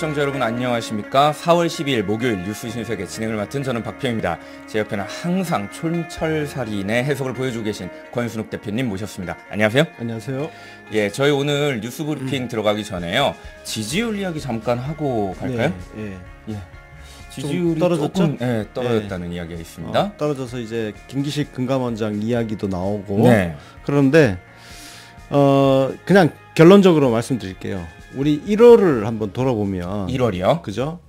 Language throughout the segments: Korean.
시청자 여러분 안녕하십니까. 4월 12일 목요일 뉴스 신세계 진행을 맡은 저는 박평입니다. 제 옆에는 항상 촌철살인의 해석을 보여주고 계신 권순욱 대표님 모셨습니다. 안녕하세요. 안녕하세요. 예, 저희 오늘 뉴스 브리핑 들어가기 전에요. 지지율 이야기 잠깐 하고 갈까요? 네, 예. 지지율이 떨어졌죠? 조금 떨어졌다는 이야기가 있습니다. 떨어져서 이제 김기식 금감원장 이야기도 나오고 네. 그런데 그냥 결론적으로 말씀드릴게요. 우리 1월을 한번 돌아보면 1월이요? 그죠?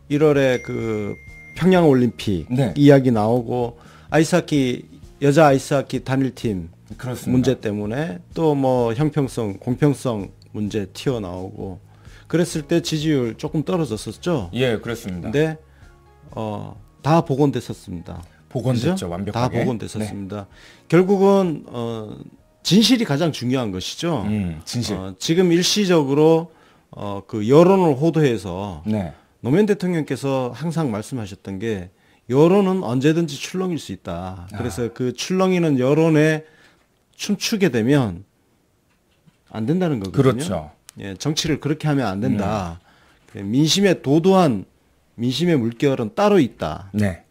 1월에 그 평양 올림픽 네. 이야기 나오고 아이스하키 여자 아이스하키 단일팀 그렇습니다. 문제 때문에 또 뭐 형평성, 공평성 문제 튀어나오고 그랬을 때 지지율 조금 떨어졌었죠. 예, 그렇습니다. 근데 다 복원됐었습니다. 복원됐죠, 그죠? 완벽하게. 다 복원됐었습니다. 결국은 진실이 가장 중요한 것이죠. 진실. 지금 일시적으로 그 여론을 호도해서 네. 노무현 대통령께서 항상 말씀하셨던 게 여론은 언제든지 출렁일 수 있다. 그래서 그 출렁이는 여론에 춤추게 되면 안 된다는 거거든요. 그렇죠. 예, 정치를 그렇게 하면 안 된다. 민심의 도도한 민심의 물결은 따로 있다. 네.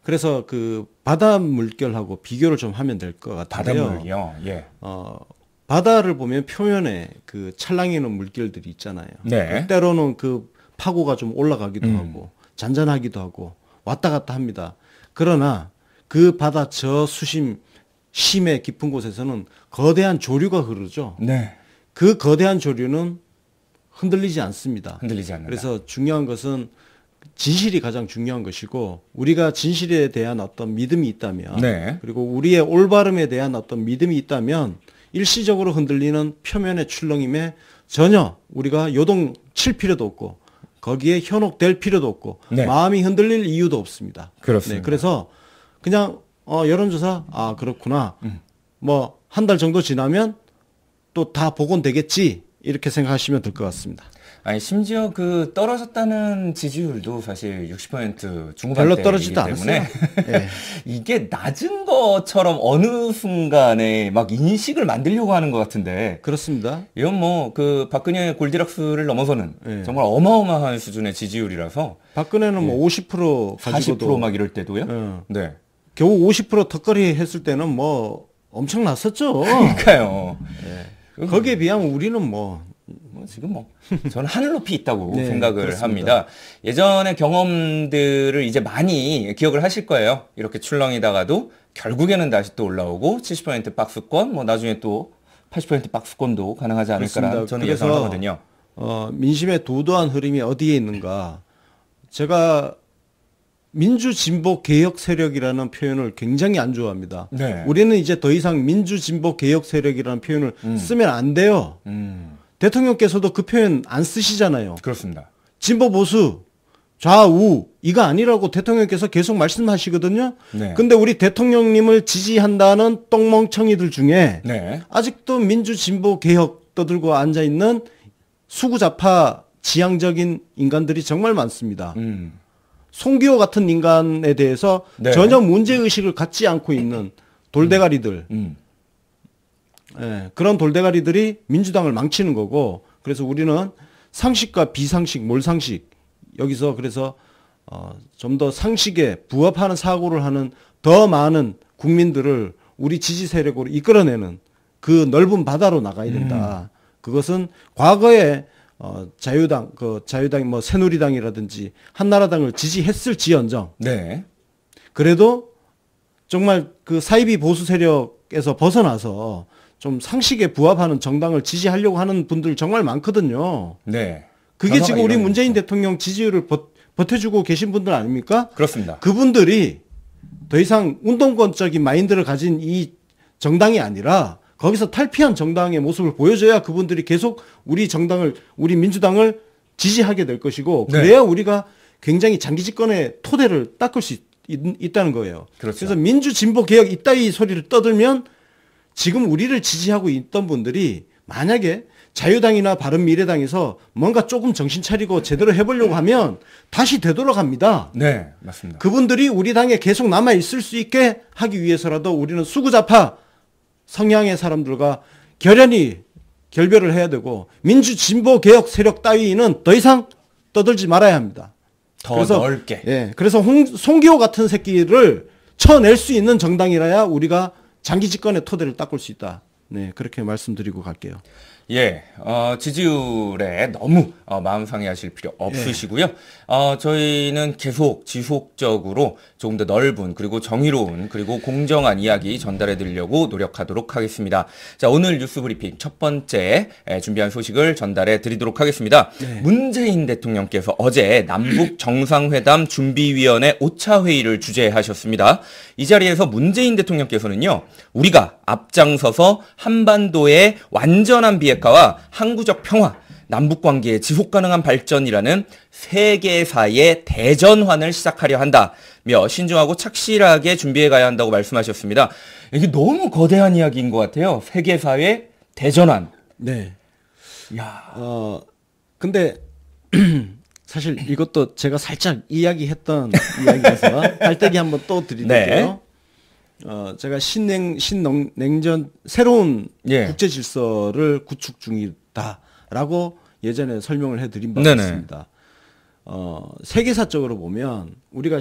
그래서 그 바다 물결하고 비교를 좀 하면 될 것 같아요. 바닷물이요. 예. 바다를 보면 표면에 그 찰랑이는 물결들이 있잖아요. 네. 때로는 그 파고가 좀 올라가기도 하고 잔잔하기도 하고 왔다 갔다 합니다. 그러나 그 바다 저 수심 심해 깊은 곳에서는 거대한 조류가 흐르죠. 네. 그 거대한 조류는 흔들리지 않습니다. 흔들리지 않는다. 그래서 중요한 것은 진실이 가장 중요한 것이고 우리가 진실에 대한 어떤 믿음이 있다면 네. 그리고 우리의 올바름에 대한 어떤 믿음이 있다면 일시적으로 흔들리는 표면의 출렁임에 전혀 우리가 요동 칠 필요도 없고 거기에 현혹될 필요도 없고 네. 마음이 흔들릴 이유도 없습니다. 그렇습니다. 네, 그래서 그냥 여론조사 그렇구나 뭐 한 달 정도 지나면 또 다 복원되겠지 이렇게 생각하시면 될 것 같습니다. 아니 심지어 그 떨어졌다는 지지율도 사실 60% 중후반대이기 별로 떨어지지도 때문에 않았어요. 네. 이게 낮은 것처럼 어느 순간에 막 인식을 만들려고 하는 것 같은데 그렇습니다. 이건 뭐 그 박근혜 골디락스를 넘어서는 네. 정말 어마어마한 수준의 지지율이라서 박근혜는 뭐 50% 가지고도 40%막 이럴 때도요. 네. 겨우 50% 턱걸이 했을 때는 뭐 엄청났었죠. 그러니까요. 네. 거기에 비하면 우리는 뭐 지금 뭐 저는 하늘 높이 있다고 네, 생각을 그렇습니다. 합니다. 예전의 경험들을 이제 많이 기억을 하실 거예요. 이렇게 출렁이다가도 결국에는 다시 또 올라오고 70% 박스권, 뭐 나중에 또 80% 박스권도 가능하지 않을까라는 그렇습니다. 저는 그래서 예상을 하거든요. 민심의 도도한 흐름이 어디에 있는가? 제가 민주진보 개혁 세력이라는 표현을 굉장히 안 좋아합니다. 네. 우리는 이제 더 이상 민주진보 개혁 세력이라는 표현을 쓰면 안 돼요. 대통령께서도 그 표현 안 쓰시잖아요. 그렇습니다. 진보 보수 좌우 이거 아니라고 대통령께서 계속 말씀하시거든요. 네. 근데 우리 대통령님을 지지한다는 똥멍청이들 중에 네. 아직도 민주진보 개혁 떠들고 앉아 있는 수구좌파 지향적인 인간들이 정말 많습니다. 송기호 같은 인간에 대해서 네. 전혀 문제의식을 갖지 않고 있는 돌대가리들. 예, 그런 돌대가리들이 민주당을 망치는 거고 그래서 우리는 상식과 비상식, 몰상식 여기서 그래서 좀 더 상식에 부합하는 사고를 하는 더 많은 국민들을 우리 지지 세력으로 이끌어내는 그 넓은 바다로 나가야 된다. 그것은 과거에 자유당 뭐 새누리당이라든지 한나라당을 지지했을지언정 네. 그래도 정말 그 사이비 보수 세력에서 벗어나서 좀 상식에 부합하는 정당을 지지하려고 하는 분들 정말 많거든요. 네. 그게 지금 우리 이런 문재인 거죠. 대통령 지지율을 버텨주고 계신 분들 아닙니까? 그렇습니다. 그분들이 더 이상 운동권적인 마인드를 가진 이 정당이 아니라 거기서 탈피한 정당의 모습을 보여줘야 그분들이 계속 우리 정당을, 우리 민주당을 지지하게 될 것이고 그래야 우리가 굉장히 장기 집권의 토대를 닦을 수 있다는 거예요. 그렇죠. 그래서 민주진보 개혁 이따위 소리를 떠들면 지금 우리를 지지하고 있던 분들이 만약에 자유당이나 바른미래당에서 뭔가 조금 정신 차리고 제대로 해보려고 하면 다시 되돌아갑니다. 네, 맞습니다. 그분들이 우리 당에 계속 남아 있을 수 있게 하기 위해서라도 우리는 수구좌파 성향의 사람들과 결연히 결별을 해야 되고 민주진보 개혁 세력 따위는 더 이상 떠들지 말아야 합니다. 더 그래서, 넓게. 예. 그래서 송기호 같은 새끼를 쳐낼 수 있는 정당이라야 우리가 장기 집권의 토대를 닦을 수 있다. 네, 그렇게 말씀드리고 갈게요. 예, 지지율에 너무 마음 상해하실 필요 없으시고요. 저희는 계속 지속적으로 조금 더 넓은 그리고 정의로운 그리고 공정한 이야기 전달해 드리려고 노력하도록 하겠습니다. 자, 오늘 뉴스 브리핑 첫 번째 준비한 소식을 전달해 드리도록 하겠습니다. 네. 문재인 대통령께서 어제 남북 정상회담 준비위원회 5차 회의를 주재하셨습니다. 이 자리에서 문재인 대통령께서는요, 우리가 앞장서서 한반도의 완전한 비핵화와 항구적 평화, 남북관계의 지속가능한 발전이라는 세계사의 대전환을 시작하려 한다며 신중하고 착실하게 준비해 가야 한다고 말씀하셨습니다. 이게 너무 거대한 이야기인 것 같아요. 세계사의 대전환. 네. 야. 근데 사실 이것도 제가 살짝 이야기했던 이야기라서 깔때기 한번 또 드릴게요. 네. 제가 신냉전 새로운 예. 국제 질서를 구축 중이다라고 예전에 설명을 해드린 바가 네네. 있습니다. 세계사적으로 보면 우리가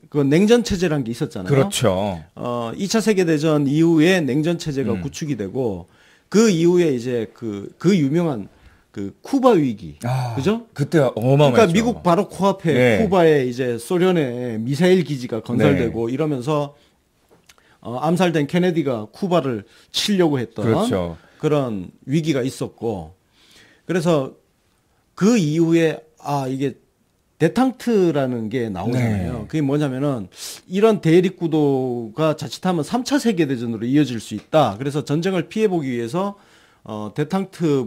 그 냉전 체제라는 게 있었잖아요. 그렇죠. 2차 세계대전 이후에 냉전 체제가 구축이 되고 그 이후에 이제 그 유명한 그 쿠바 위기, 그죠? 그때 어마어마했죠. 그러니까 미국 바로 코앞에 네. 쿠바에 이제 소련의 미사일 기지가 건설되고 네. 이러면서 암살된 케네디가 쿠바를 치려고 했던 그렇죠. 그런 위기가 있었고, 그래서 그 이후에 이게 데탕트라는 게 나오잖아요. 네. 그게 뭐냐면은 이런 대립 구도가 자칫하면 3차 세계대전으로 이어질 수 있다. 그래서 전쟁을 피해보기 위해서 데탕트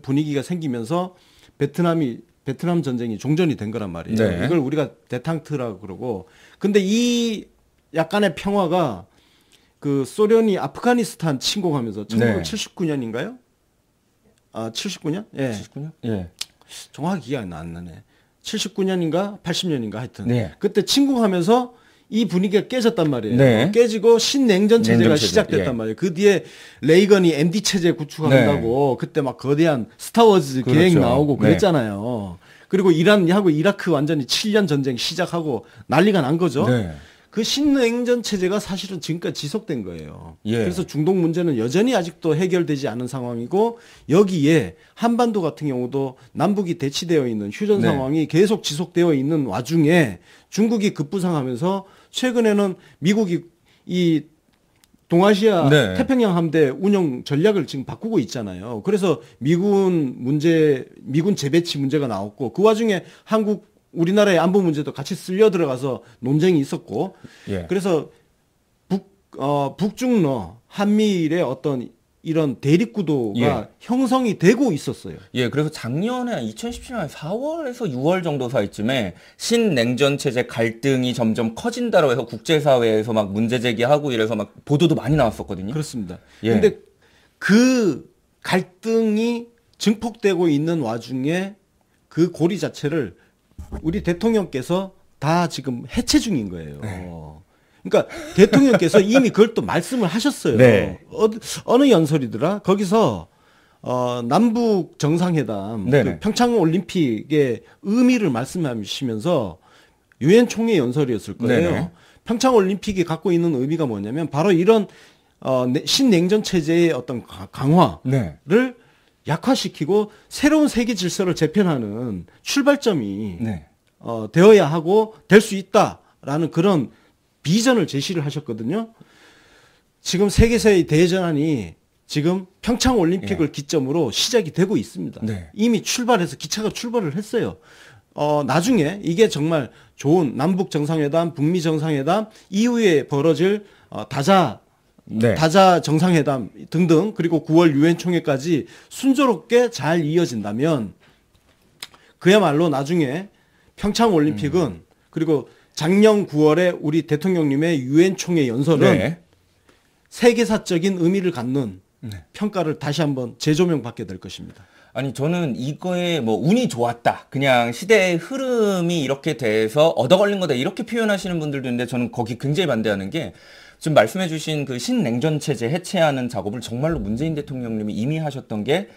분위기가 생기면서 베트남 전쟁이 종전이 된 거란 말이에요. 네. 이걸 우리가 데탕트라고 그러고, 근데 이 약간의 평화가 그 소련이 아프가니스탄 침공하면서 1979년인가요? 79년? 예. 79년? 예. 정확히 기억이 안 나네. 79년인가 80년인가 하여튼. 네. 그때 침공하면서 이 분위기가 깨졌단 말이에요. 네. 깨지고 신냉전 체제가 시작됐단 예. 말이에요. 그 뒤에 레이건이 MD 체제 구축한다고 그때 막 거대한 스타워즈 그렇죠. 계획 나오고 그랬잖아요. 그리고 이란하고 이라크 완전히 7년 전쟁 시작하고 난리가 난 거죠. 네. 그 신냉전 체제가 사실은 지금까지 지속된 거예요. 예. 그래서 중동 문제는 여전히 아직도 해결되지 않은 상황이고, 여기에 한반도 같은 경우도 남북이 대치되어 있는 휴전 상황이 계속 지속되어 있는 와중에 중국이 급부상하면서 최근에는 미국이 이 동아시아 태평양 함대 운영 전략을 지금 바꾸고 있잖아요. 그래서 미군 재배치 문제가 나왔고, 그 와중에 우리나라의 안보 문제도 같이 쓸려 들어가서 논쟁이 있었고, 예. 그래서 북중러 한미일의 어떤 이런 대립 구도가 형성이 되고 있었어요. 예, 그래서 작년에 2017년 4월에서 6월 정도 사이쯤에 신냉전 체제 갈등이 점점 커진다고 해서 국제사회에서 막 문제 제기하고 이래서 막 보도도 많이 나왔었거든요. 그렇습니다. 예. 근데 그 갈등이 증폭되고 있는 와중에 그 고리 자체를 우리 대통령께서 다 지금 해체 중인 거예요. 그러니까 대통령께서 이미 그걸 또 말씀을 하셨어요. 네. 어느 연설이더라? 거기서 남북 정상회담, 그 평창 올림픽의 의미를 말씀하시면서 유엔 총회 연설이었을 거예요. 네네. 평창 올림픽이 갖고 있는 의미가 뭐냐면 바로 이런 신냉전 체제의 어떤 강화를 약화시키고 새로운 세계 질서를 재편하는 출발점이 되어야 하고 될 수 있다라는 그런 비전을 제시를 하셨거든요. 지금 세계사의 대전환이 지금 평창 올림픽을 기점으로 시작이 되고 있습니다. 이미 기차가 출발을 했어요. 나중에 이게 정말 좋은 남북 정상회담, 북미 정상회담 이후에 벌어질 다자 정상회담 등등, 그리고 9월 유엔 총회까지 순조롭게 잘 이어진다면 그야말로 나중에 평창 올림픽은 그리고 작년 9월에 우리 대통령님의 유엔 총회 연설은 세계사적인 의미를 갖는 평가를 다시 한번 재조명받게 될 것입니다. 아니, 저는 이거에 뭐 운이 좋았다, 그냥 시대의 흐름이 이렇게 돼서 얻어 걸린 거다, 이렇게 표현하시는 분들도 있는데, 저는 거기 굉장히 반대하는 게, 지금 말씀해주신 그 신냉전 체제 해체하는 작업을 정말로 문재인 대통령님이 이미 하셨던 게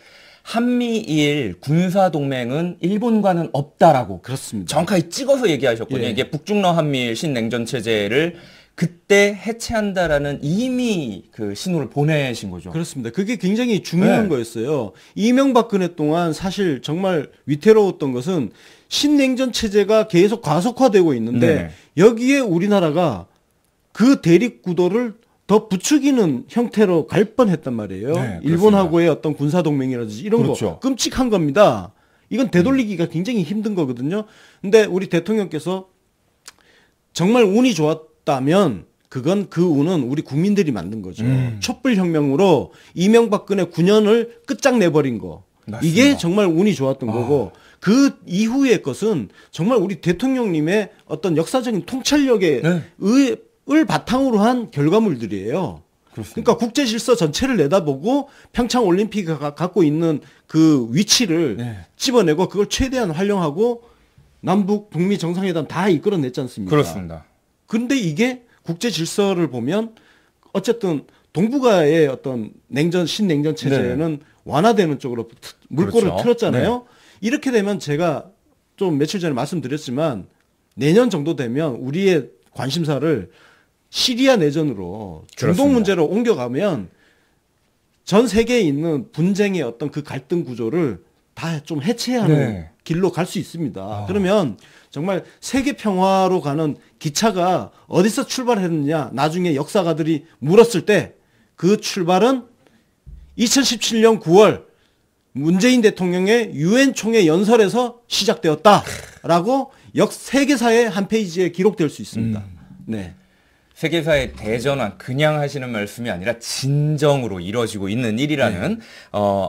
한미일 군사동맹은 일본과는 없다라고 그렇습니다. 정확하게 찍어서 얘기하셨거든요. 예. 이게 북중러 한미일 신냉전체제를 그때 해체한다라는 이미 그 신호를 보내신 거죠. 그렇습니다. 그게 굉장히 중요한 네. 거였어요. 이명박근혜 동안 사실 정말 위태로웠던 것은 신냉전 체제가 계속 가속화되고 있는데 네. 여기에 우리나라가 그 대립 구도를 더 부추기는 형태로 갈 뻔했단 말이에요. 네, 일본하고의 어떤 군사 동맹이라든지 이런 그렇죠. 거 끔찍한 겁니다. 이건 되돌리기가 굉장히 힘든 거거든요. 근데 우리 대통령께서 정말 운이 좋았다면 그건 그 운은 우리 국민들이 만든 거죠. 촛불혁명으로 이명박근혜 9년을 끝장내버린 거. 맞습니다. 이게 정말 운이 좋았던 거고 그 이후의 것은 정말 우리 대통령님의 어떤 역사적인 통찰력에 네. 을 바탕으로 한 결과물들이에요. 그렇습니다. 그러니까 국제 질서 전체를 내다보고 평창 올림픽이 갖고 있는 그 위치를 네. 집어내고 그걸 최대한 활용하고 남북 북미 정상회담 다 이끌어냈지 않습니까? 그렇습니다. 근데 이게 국제 질서를 보면 어쨌든 동북아의 어떤 신냉전 체제는 완화되는 쪽으로 물꼬를 그렇죠. 틀었잖아요. 이렇게 되면 제가 좀 며칠 전에 말씀드렸지만 내년 정도 되면 우리의 관심사를 시리아 내전으로 중동 그렇습니다. 문제로 옮겨가면 전 세계에 있는 분쟁의 어떤 그 갈등 구조를 다 좀 해체하는 네. 길로 갈 수 있습니다. 그러면 정말 세계 평화로 가는 기차가 어디서 출발했느냐 나중에 역사가들이 물었을 때 그 출발은 2017년 9월 문재인 대통령의 유엔 총회 연설에서 시작되었다라고 세계사의 한 페이지에 기록될 수 있습니다. 네. 세계사의 대전환 그냥 하시는 말씀이 아니라 진정으로 이루어지고 있는 일이라는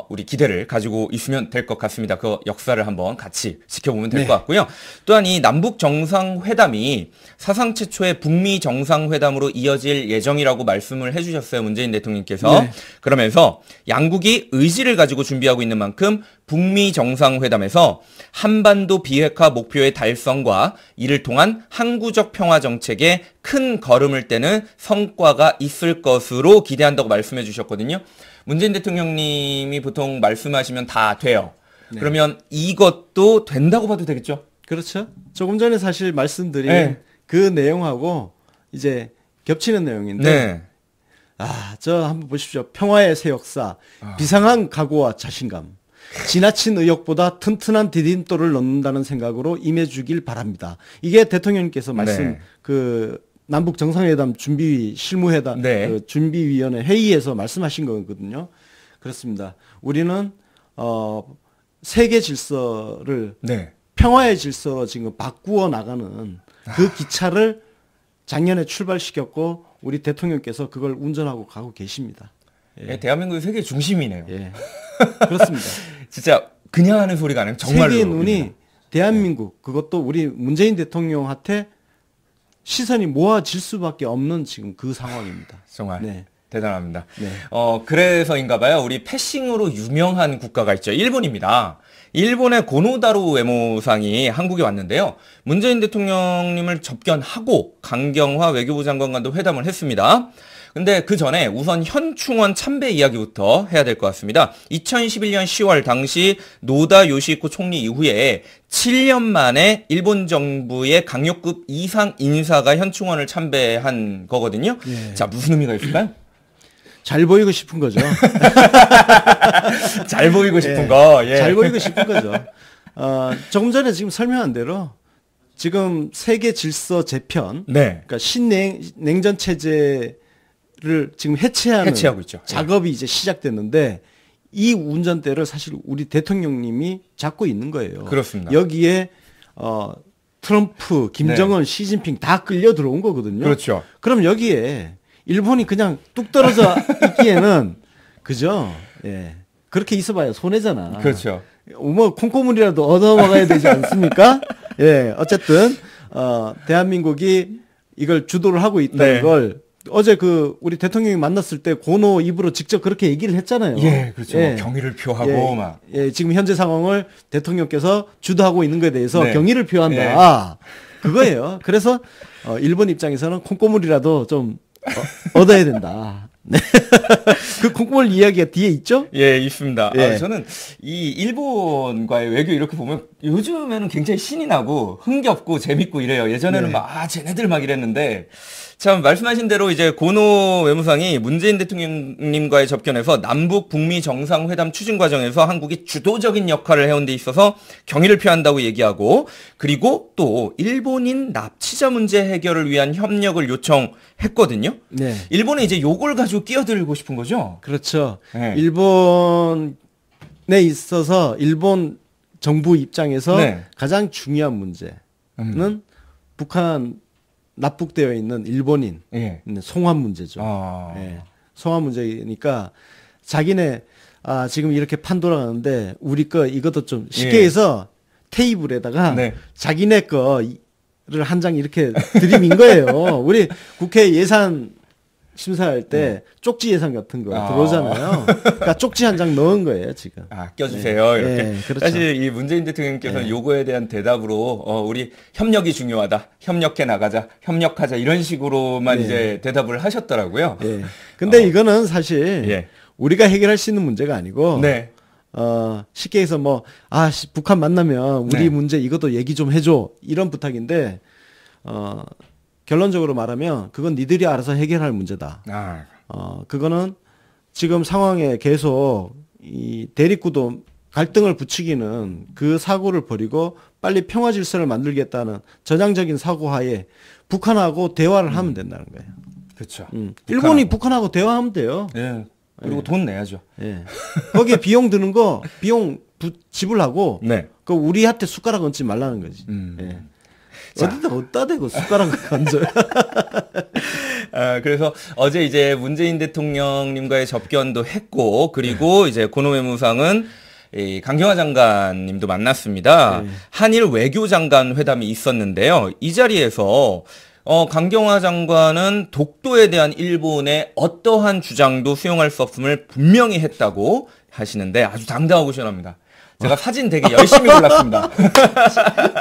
우리 기대를 가지고 있으면 될 것 같습니다. 그 역사를 한번 같이 지켜보면 될 것 같고요. 또한 이 남북 정상회담이 사상 최초의 북미 정상회담으로 이어질 예정이라고 말씀을 해주셨어요. 문재인 대통령께서. 네. 그러면서 양국이 의지를 가지고 준비하고 있는 만큼 북미 정상회담에서 한반도 비핵화 목표의 달성과 이를 통한 항구적 평화 정책에 큰 걸음을 떼는 성과가 있을 것으로 기대한다고 말씀해 주셨거든요. 문재인 대통령님이 보통 말씀하시면 다 돼요. 네. 그러면 이것도 된다고 봐도 되겠죠? 그렇죠. 조금 전에 사실 말씀드린 네. 그 내용하고 이제 겹치는 내용인데 네. 저 한번 보십시오. 평화의 새 역사, 비상한 각오와 자신감, 지나친 의욕보다 튼튼한 디딤돌을 넣는다는 생각으로 임해주길 바랍니다. 이게 대통령님께서 말씀 네. 그 남북 정상회담 실무회담 네. 그 준비위원회 회의에서 말씀하신 거거든요. 그렇습니다. 우리는 세계 질서를 네. 평화의 질서로 지금 바꾸어 나가는 그 기차를 작년에 출발시켰고 우리 대통령께서 그걸 운전하고 가고 계십니다. 예, 대한민국의 세계 중심이네요. 예. 그렇습니다. 진짜 그냥 하는 소리가 아니고 정말로. 세계의 눈이 대한민국 그것도 우리 문재인 대통령한테 시선이 모아질 수밖에 없는 지금 그 상황입니다. 정말 네. 대단합니다. 네. 그래서인가 봐요. 우리 패싱으로 유명한 국가가 있죠. 일본입니다. 일본의 고노다로 외모상이 한국에 왔는데요. 문재인 대통령님을 접견하고 강경화 외교부 장관과도 회담을 했습니다. 근데 그 전에 우선 현충원 참배 이야기부터 해야 될 것 같습니다. 2011년 10월 당시 노다 요시히코 총리 이후에 7년 만에 일본 정부의 강요급 이상 인사가 현충원을 참배한 거거든요. 예. 자, 무슨 의미가 있을까요? 잘 보이고 싶은 거죠. 잘 보이고 싶은 예. 거. 예. 잘 보이고 싶은 거죠. 조금 전에 지금 설명한 대로 지금 세계 질서 재편, 네. 그러니까 신냉전 체제를 지금 해체하고 있죠. 예. 작업이 이제 시작됐는데 이 운전대를 사실 우리 대통령님이 잡고 있는 거예요. 그렇습니다. 여기에 트럼프, 김정은, 시진핑 다 끌려 들어온 거거든요. 그렇죠. 그럼 여기에 일본이 그냥 뚝 떨어져 있기에는 그죠? 예. 그렇게 있어봐야 손해잖아. 그렇죠. 뭐 콩고물이라도 얻어먹어야 되지 않습니까? 예. 어쨌든 대한민국이 이걸 주도를 하고 있다는 네. 걸 어제 우리 대통령이 만났을 때 고노 입으로 직접 그렇게 얘기를 했잖아요. 예, 그렇죠. 예. 경의를 표하고 예, 막. 예, 지금 현재 상황을 대통령께서 주도하고 있는 것에 대해서 네. 경의를 표한다. 그거예요. 그래서 일본 입장에서는 콩고물이라도 좀 얻어야 된다. 그 국물 이야기가 뒤에 있죠? 예, 있습니다. 예. 저는 이 일본과의 외교 이렇게 보면 요즘에는 굉장히 신이 나고 흥겹고 재밌고 이래요. 예전에는 네. 막, 쟤네들 막 이랬는데, 참, 말씀하신 대로 이제 고노 외무상이 문재인 대통령님과의 접견에서 남북 북미 정상회담 추진 과정에서 한국이 주도적인 역할을 해온 데 있어서 경의를 표한다고 얘기하고, 그리고 또 일본인 납치자 문제 해결을 위한 협력을 요청했거든요. 네. 일본은 이제 요걸 가지고 끼어들고 싶은 거죠? 그렇죠. 네. 일본에 있어서 일본 정부 입장에서 네. 가장 중요한 문제는 북한 납북되어 있는 일본인 예. 송환 문제죠. 아. 예. 송환 문제니까 자기네 지금 이렇게 판 돌아가는데 우리 거 이것도 좀 쉽게 예. 해서 테이블에다가 네. 자기네 거를 한 장 이렇게 들이민 거예요. 우리 국회 예산 심사할 때 쪽지 예산 같은 거 들어오잖아요. 그러니까 쪽지 한 장 넣은 거예요, 지금. 껴주세요. 네. 이렇게. 네, 그렇죠. 사실 이 문재인 대통령께서는 요거에 대한 대답으로 우리 협력이 중요하다. 협력해 나가자. 협력하자. 이런 식으로만 네. 이제 대답을 하셨더라고요. 예. 근데 이거는 사실 예. 우리가 해결할 수 있는 문제가 아니고 네. 쉽게 해서 북한 만나면 우리 네. 문제 이것도 얘기 좀 해줘. 이런 부탁인데, 결론적으로 말하면 그건 니들이 알아서 해결할 문제다. 그거는 지금 상황에 계속 이 대립구도 갈등을 부추기는 그 사고를 버리고 빨리 평화 질서를 만들겠다는 전향적인 사고하에 북한하고 대화를 하면 된다는 거예요. 그렇죠. 일본이 북한하고 대화하면 돼요. 예. 그리고 돈 내야죠. 예. 거기에 비용 드는 거 비용 지불하고 네. 그 우리한테 숟가락 얹지 말라는 거지. 예. 어디다 대고 숟가락을 얹어요. 그래서 어제 이제 문재인 대통령님과의 접견도 했고, 그리고 이제 고노 외무상은 이 강경화 장관님도 만났습니다. 네. 한일 외교장관 회담이 있었는데요. 이 자리에서 강경화 장관은 독도에 대한 일본의 어떠한 주장도 수용할 수 없음을 분명히 했다고 하시는데 아주 당당하고 시원합니다. 제가 사진 되게 열심히 골랐습니다.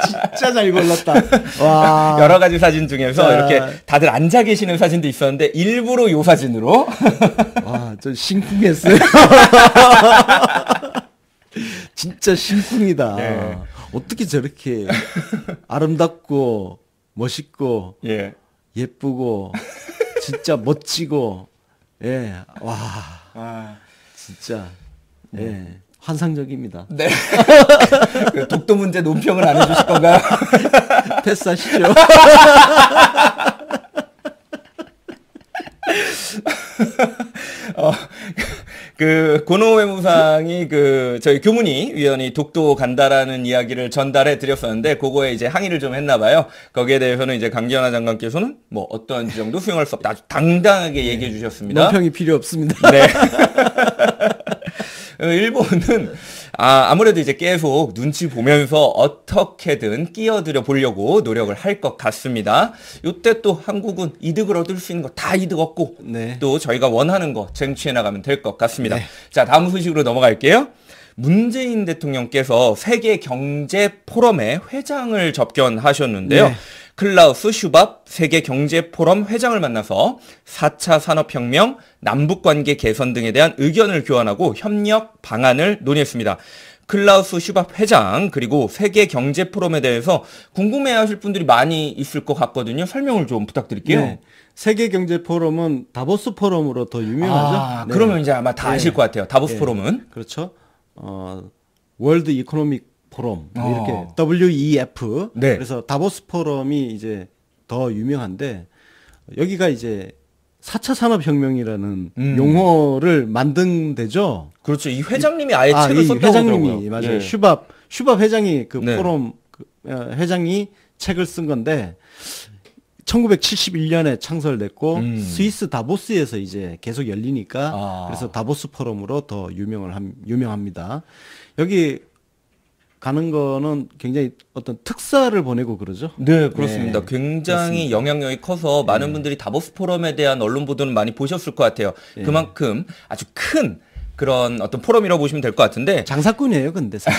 진짜 잘 골랐다. 와. 여러 가지 사진 중에서 자. 이렇게 다들 앉아 계시는 사진도 있었는데 일부러 요 사진으로 와, 저 심쿵했어요. 진짜 심쿵이다. 예. 어떻게 저렇게 아름답고 멋있고 예. 예쁘고 진짜 멋지고 예. 와. 진짜 예. 환상적입니다. 네. 그 독도 문제 논평을 안 해주실 건가요? 패스하시죠. 그 고노 외무상이 저희 교문위 위원이 독도 간다라는 이야기를 전달해 드렸었는데 그거에 이제 항의를 좀 했나 봐요. 거기에 대해서는 이제 강경화 장관께서는 뭐 어떠한 지정도 수용할 수 없다. 아주 당당하게 얘기해 주셨습니다. 논평이 필요 없습니다. 네. 일본은 아무래도 이제 계속 눈치 보면서 어떻게든 끼어들여 보려고 노력을 할 것 같습니다. 이때 또 한국은 이득을 얻을 수 있는 거 다 이득 얻고 네. 또 저희가 원하는 거 쟁취해 나가면 될 것 같습니다. 네. 자, 다음 소식으로 넘어갈게요. 문재인 대통령께서 세계 경제 포럼의 회장을 접견하셨는데요. 네. 클라우스 슈밥 세계 경제 포럼 회장을 만나서 4차 산업혁명, 남북관계 개선 등에 대한 의견을 교환하고 협력 방안을 논의했습니다. 클라우스 슈밥 회장 그리고 세계 경제 포럼에 대해서 궁금해하실 분들이 많이 있을 것 같거든요. 설명을 좀 부탁드릴게요. 네. 세계 경제 포럼은 다보스 포럼으로 더 유명하죠. 네. 그러면 이제 아마 다 아실 것 같아요. 다보스 포럼은. 그렇죠. 월드 이코노믹 포럼 이렇게 WEF. 네. 그래서 다보스 포럼이 이제 더 유명한데 여기가 이제 4차 산업혁명이라는 용어를 만든 데죠. 그렇죠. 이 회장님이 아예 책을 이 썼다고 회장님이 하더라고요. 맞아요. 예. 슈밥 회장이 그 네. 포럼 회장이 책을 쓴 건데 1971년에 창설됐고 스위스 다보스에서 이제 계속 열리니까 그래서 다보스 포럼으로 더 유명합니다. 여기 가는 거는 굉장히 어떤 특사를 보내고 그러죠. 네, 그렇습니다. 네, 굉장히 영향력이 커서 많은 분들이 다보스 포럼에 대한 언론 보도는 많이 보셨을 것 같아요. 그만큼 아주 큰 그런 어떤 포럼이라고 보시면 될 것 같은데. 장사꾼이에요, 근데 사실.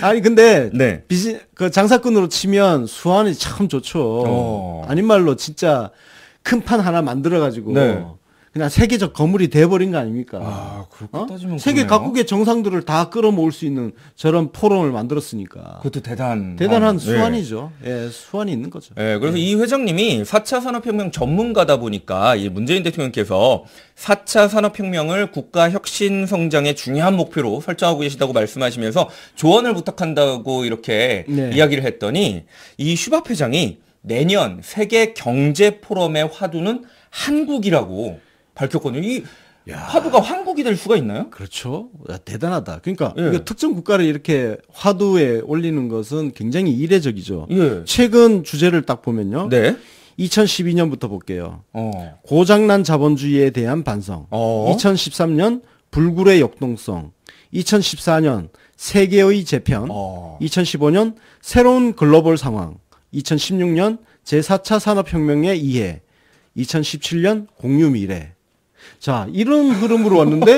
아니 근데 네. 그 장사꾼으로 치면 수완이 참 좋죠. 아닌 말로 진짜 큰 판 하나 만들어가지고 네. 그냥 세계적 거물이 돼버린 거 아닙니까? 아, 그렇게 따지면 세계 그러네요. 각국의 정상들을 다 끌어모을 수 있는 저런 포럼을 만들었으니까 그것도 대단한 대단한 네. 수완이죠. 예, 수완이 있는 거죠. 네, 그래서 이 회장님이 4차 산업혁명 전문가다 보니까 이 문재인 대통령께서 4차 산업혁명을 국가 혁신 성장의 중요한 목표로 설정하고 계시다고 말씀하시면서 조언을 부탁한다고 이렇게 네. 이야기를 했더니 이 슈밥 회장이 내년 세계 경제 포럼의 화두는 한국이라고 밝혔거든요. 이 화두가 한국이 될 수가 있나요? 그렇죠. 야, 대단하다. 그러니까 예. 이거 특정 국가를 이렇게 화두에 올리는 것은 굉장히 이례적이죠. 예. 최근 주제를 딱 보면요. 네. 2012년부터 볼게요. 어. 고장난 자본주의에 대한 반성. 2013년 불굴의 역동성. 2014년 세계의 재편. 2015년 새로운 글로벌 상황. 2016년 제4차 산업혁명의 이해. 2017년 공유 미래. 자, 이런 흐름으로 왔는데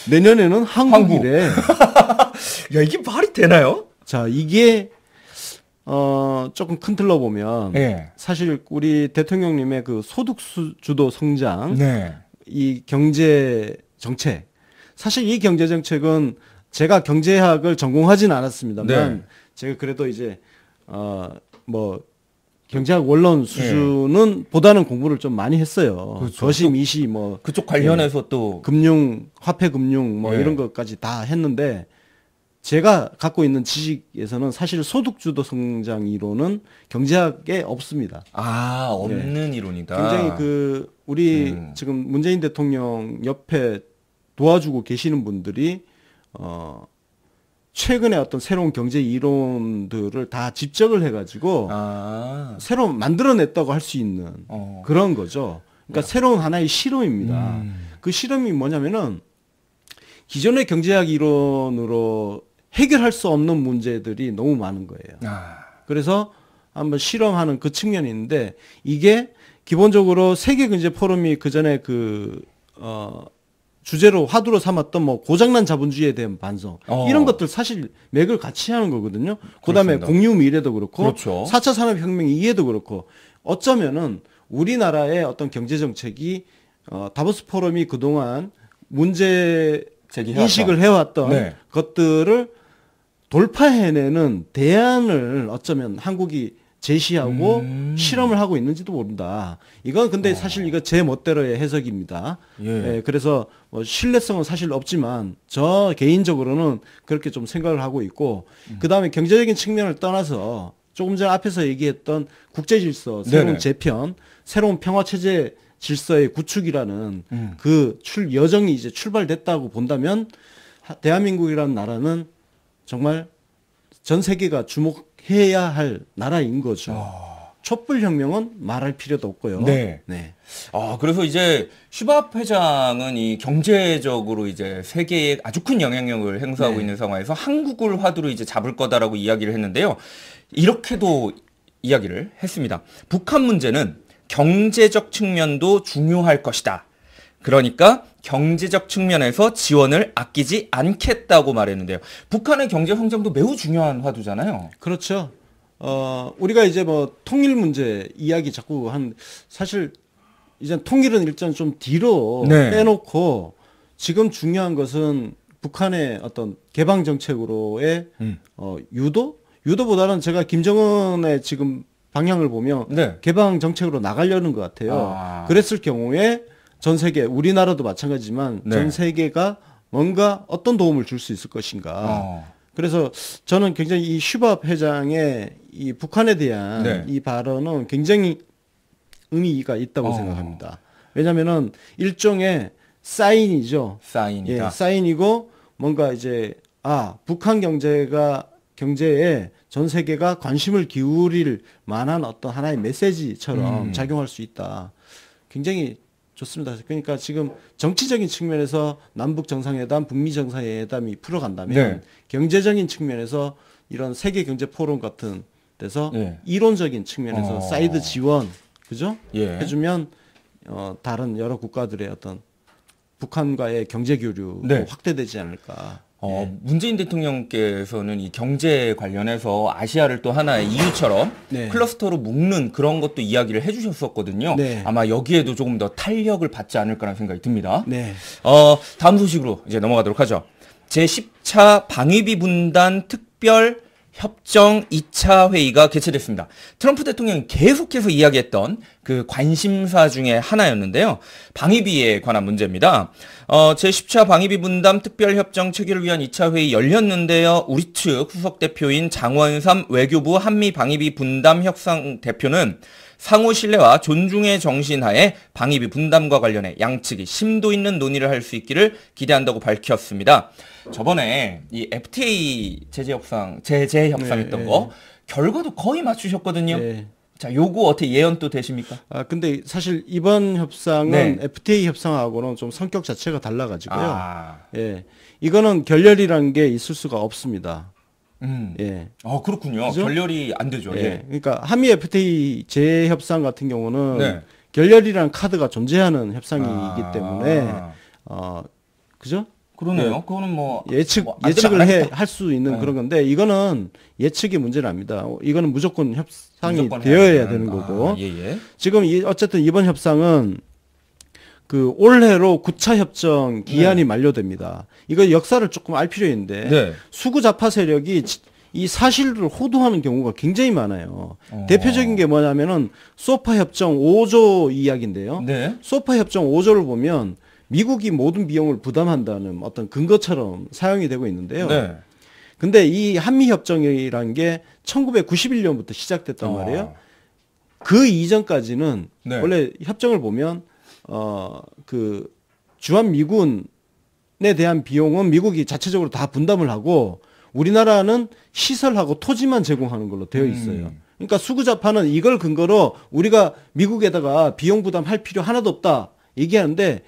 내년에는 한국이래. 야, 이게 말이 되나요? 자, 이게 조금 큰 틀로 보면 예. 사실 우리 대통령님의 그 소득 주도 성장, 네. 이 경제 정책. 사실 이 경제 정책은 제가 경제학을 전공하진 않았습니다만 네. 제가 그래도 이제 뭐 경제학 원론 수준은 보다는 공부를 좀 많이 했어요. 그렇죠. 거시, 미시, 뭐 그쪽 관련해서 또 금융, 화폐 금융 뭐 예. 이런 것까지 다 했는데 제가 갖고 있는 지식에서는 사실 소득주도 성장 이론은 경제학에 없습니다. 없는 이론이다. 굉장히 그 우리 지금 문재인 대통령 옆에 도와주고 계시는 분들이 최근에 어떤 새로운 경제 이론들을 다 집적을 해가지고 새로 만들어냈다고 할 수 있는 그런 거죠. 그러니까 새로운 하나의 실험입니다. 그 실험이 뭐냐면은 기존의 경제학 이론으로 해결할 수 없는 문제들이 너무 많은 거예요. 그래서 한번 실험하는 그 측면이 있는데 이게 기본적으로 세계 경제 포럼이 그 전에 주제로 화두로 삼았던 뭐 고장난 자본주의에 대한 반성 이런 것들 사실 맥을 같이 하는 거거든요. 그다음에 그렇습니다. 공유 미래도 그렇고 그렇죠. 4차 산업혁명 이해도 그렇고 어쩌면은 우리나라의 어떤 경제 정책이 다보스 포럼이 그동안 문제 제기해왔던. 인식을 해왔던 네. 것들을 돌파해내는 대안을 어쩌면 한국이 제시하고 실험을 하고 있는지도 모른다. 이건 근데 사실 이거 제 멋대로의 해석입니다. 예, 그래서 뭐 신뢰성은 사실 없지만 저 개인적으로는 그렇게 좀 생각을 하고 있고 그다음에 경제적인 측면을 떠나서 조금 전 앞에서 얘기했던 국제질서, 새로운 네네. 재편, 새로운 평화체제 질서의 구축이라는 그 여정이 이제 출발됐다고 본다면 대한민국이라는 나라는 정말 전 세계가 주목해야 할 나라인 거죠. 촛불혁명은 말할 필요도 없고요. 네. 네. 그래서 이제 슈밥 회장은 이 경제적으로 이제 세계에 아주 큰 영향력을 행사하고 네. 있는 상황에서 한국을 화두로 이제 잡을 거다라고 이야기를 했는데요. 이렇게도 이야기를 했습니다. 북한 문제는 경제적 측면도 중요할 것이다. 그러니까 경제적 측면에서 지원을 아끼지 않겠다고 말했는데요. 북한의 경제 성장도 매우 중요한 화두잖아요. 그렇죠. 우리가 이제 뭐 통일 문제 이야기 자꾸 사실 이제 통일은 일단 좀 뒤로 네. 빼놓고 지금 중요한 것은 북한의 어떤 개방 정책으로의 유도보다는 제가 김정은의 지금 방향을 보면 네. 개방 정책으로 나가려는 것 같아요. 그랬을 경우에 전 세계 우리나라도 마찬가지지만 네. 전 세계가 뭔가 어떤 도움을 줄 수 있을 것인가. 그래서 저는 굉장히 이 슈밥 회장의 이 북한에 대한 네. 이 발언은 굉장히 의미가 있다고 생각합니다. 왜냐면은 일종의 사인이죠. 사인이다. 예, 사인이고 뭔가 이제 북한 경제에 전 세계가 관심을 기울일 만한 어떤 하나의 메시지처럼 작용할 수 있다. 굉장히 좋습니다. 그러니까 지금 정치적인 측면에서 남북 정상회담, 북미 정상회담이 풀어간다면 네. 경제적인 측면에서 이런 세계 경제 포럼 같은 데서 네. 이론적인 측면에서 사이드 지원, 그죠? 예. 해주면 다른 여러 국가들의 어떤 북한과의 경제 교류도 네. 확대되지 않을까. 문재인 대통령께서는 이 경제 관련해서 아시아를 또 하나의 EU처럼 네. 클러스터로 묶는 그런 것도 이야기를 해주셨었거든요. 네. 아마 여기에도 조금 더 탄력을 받지 않을까라는 생각이 듭니다. 네. 다음 소식으로 이제 넘어가도록 하죠. 제10차 방위비 분담 특별 협정 2차 회의가 개최됐습니다. 트럼프 대통령이 계속해서 이야기했던 그 관심사 중에 하나였는데요. 방위비에 관한 문제입니다. 제10차 방위비 분담 특별협정 체결을 위한 2차 회의 열렸는데요. 우리 측 수석 대표인 장원삼 외교부 한미 방위비 분담 협상 대표는 상호 신뢰와 존중의 정신 하에 방위비 분담과 관련해 양측이 심도 있는 논의를 할 수 있기를 기대한다고 밝혔습니다. 저번에 이 FTA 제재 협상했던 거 결과도 거의 맞추셨거든요. 네. 자, 요거 어떻게 예언 또 되십니까? 근데 사실 이번 협상은 네. FTA 협상하고는 좀 성격 자체가 달라가지고요. 아, 예. 이거는 결렬이라는 게 있을 수가 없습니다. 예. 그렇군요. 그죠? 결렬이 안 되죠. 예. 예. 그러니까 한미 FTA 재협상 같은 경우는 네. 결렬이라는 카드가 존재하는 협상이기 때문에 그죠? 그러네요. 예. 그거는 뭐 예측을 할 수 있는 그런 건데 이거는 예측이 문제는 아닙니다. 이거는 무조건 협상이 무조건 되어야 되는 거고. 예. 지금 어쨌든 이번 협상은 그 올해로 9차 협정 기한이 만료됩니다. 이거 역사를 조금 알 필요 있는데 네. 수구 좌파 세력이 이 사실을 호도하는 경우가 굉장히 많아요. 대표적인 게 뭐냐면은 소파 협정 5조 이야기인데요. 네. 소파 협정 5조를 보면 미국이 모든 비용을 부담한다는 어떤 근거처럼 사용이 되고 있는데요. 네. 근데 이 한미 협정이라는 게 1991년부터 시작됐단 말이에요. 그 이전까지는 네. 원래 협정을 보면 그 주한 미군에 대한 비용은 미국이 자체적으로 다 분담을 하고 우리나라는 시설하고 토지만 제공하는 걸로 되어 있어요. 그러니까 수구좌파는 이걸 근거로 우리가 미국에다가 비용 부담할 필요 하나도 없다 얘기하는데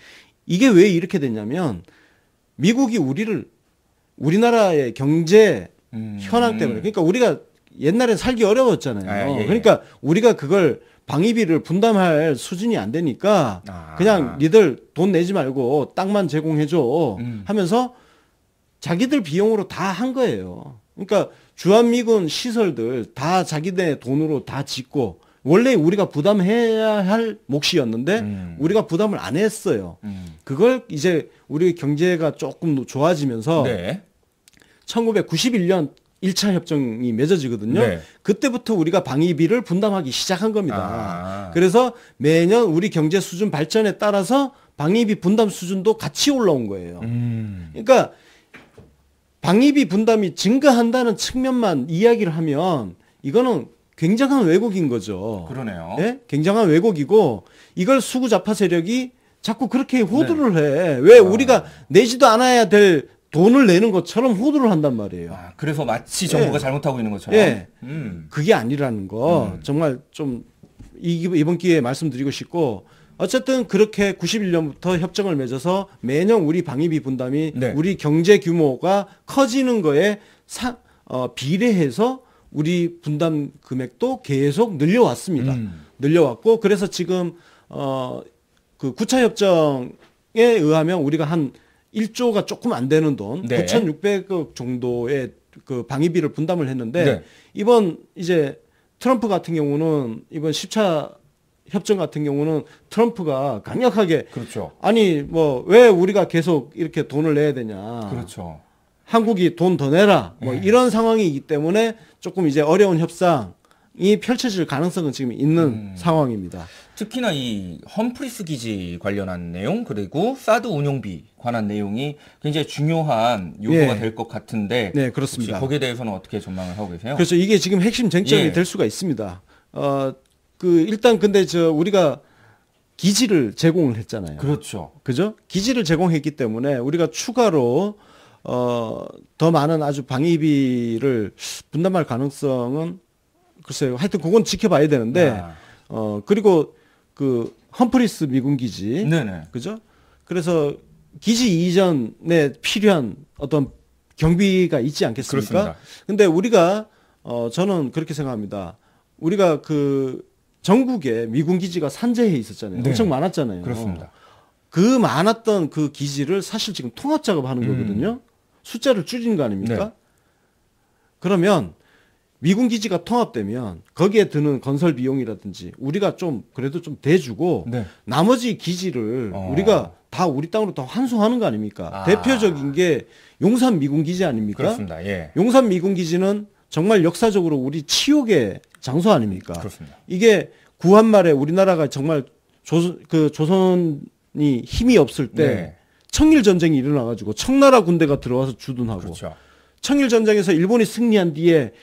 이게 왜 이렇게 됐냐면 미국이 우리나라의 경제 현황 때문에 그러니까 우리가 옛날에 살기 어려웠잖아요. 예. 그러니까 우리가 그걸 방위비를 분담할 수준이 안 되니까 그냥 니들 돈 내지 말고 땅만 제공해줘 하면서 자기들 비용으로 다 한 거예요. 그러니까 주한미군 시설들 다 자기네 돈으로 다 짓고 원래 우리가 부담해야 할 몫이었는데 우리가 부담을 안 했어요. 그걸 이제 우리 경제가 조금 좋아지면서 네. 1991년 1차 협정이 맺어지거든요. 네. 그때부터 우리가 방위비를 분담하기 시작한 겁니다. 그래서 매년 우리 경제 수준 발전에 따라서 방위비 분담 수준도 같이 올라온 거예요. 그러니까 방위비 분담이 증가한다는 측면만 이야기를 하면 이거는 굉장한 왜곡인 거죠. 그러네요. 예? 굉장한 왜곡이고 이걸 수구 좌파 세력이 자꾸 그렇게 호도를 해. 왜 우리가 내지도 않아야 될 돈을 내는 것처럼 호도를 한단 말이에요. 그래서 마치 정부가 잘못하고 있는 것처럼. 예. 그게 아니라는 거 정말 좀 이번 기회에 말씀드리고 싶고 어쨌든 그렇게 91년부터 협정을 맺어서 매년 우리 방위비 분담이 네. 우리 경제 규모가 커지는 거에 비례해서 우리 분담 금액도 계속 늘려왔습니다. 늘려왔고 그래서 지금 그 9차 협정에 의하면 우리가 한 1조가 조금 안 되는 돈, 네. 9,600억 정도의 그 방위비를 분담을 했는데 네. 이번 이제 트럼프 같은 경우는 이번 10차 협정 같은 경우는 트럼프가 강력하게 그렇죠. 아니 뭐 왜 우리가 계속 이렇게 돈을 내야 되냐. 그렇죠. 한국이 돈 더 내라. 뭐 이런 상황이기 때문에 조금 이제 어려운 협상이 펼쳐질 가능성은 지금 있는 상황입니다. 특히나 이 험프리스 기지 관련한 내용 그리고 사드 운용비 관한 내용이 굉장히 중요한 요소가 예. 될 것 같은데 네, 그렇습니다. 혹시 거기에 대해서는 어떻게 전망을 하고 계세요? 그래서 이게 지금 핵심 쟁점이 예. 될 수가 있습니다. 일단 근데 우리가 기지를 제공을 했잖아요. 그렇죠. 그죠? 기지를 제공했기 때문에 우리가 추가로 더 많은 아주 방위비를 분담할 가능성은 글쎄요. 하여튼 그건 지켜봐야 되는데 그리고 그 험프리스 미군 기지 네네. 그죠? 그래서 기지 이전에 필요한 어떤 경비가 있지 않겠습니까? 그렇습니다. 근데 우리가 저는 그렇게 생각합니다. 우리가 그 전국에 미군 기지가 산재해 있었잖아요. 네. 엄청 많았잖아요. 그렇습니다. 그 많았던 그 기지를 사실 지금 통합 작업하는 거거든요. 숫자를 줄이는 거 아닙니까? 네. 그러면 미군 기지가 통합되면 거기에 드는 건설 비용이라든지 우리가 좀 그래도 좀 대주고 네. 나머지 기지를 우리가 다 우리 땅으로 다 환수하는 거 아닙니까? 아. 대표적인 게 용산 미군 기지 아닙니까? 그렇습니다. 예. 용산 미군 기지는 정말 역사적으로 우리 치욕의 장소 아닙니까? 그렇습니다. 이게 구한 말에 우리나라가 정말 조선이 힘이 없을 때 네. 청일 전쟁이 일어나가지고 청나라 군대가 들어와서 주둔하고 그렇죠. 청일 전쟁에서 일본이 승리한 뒤에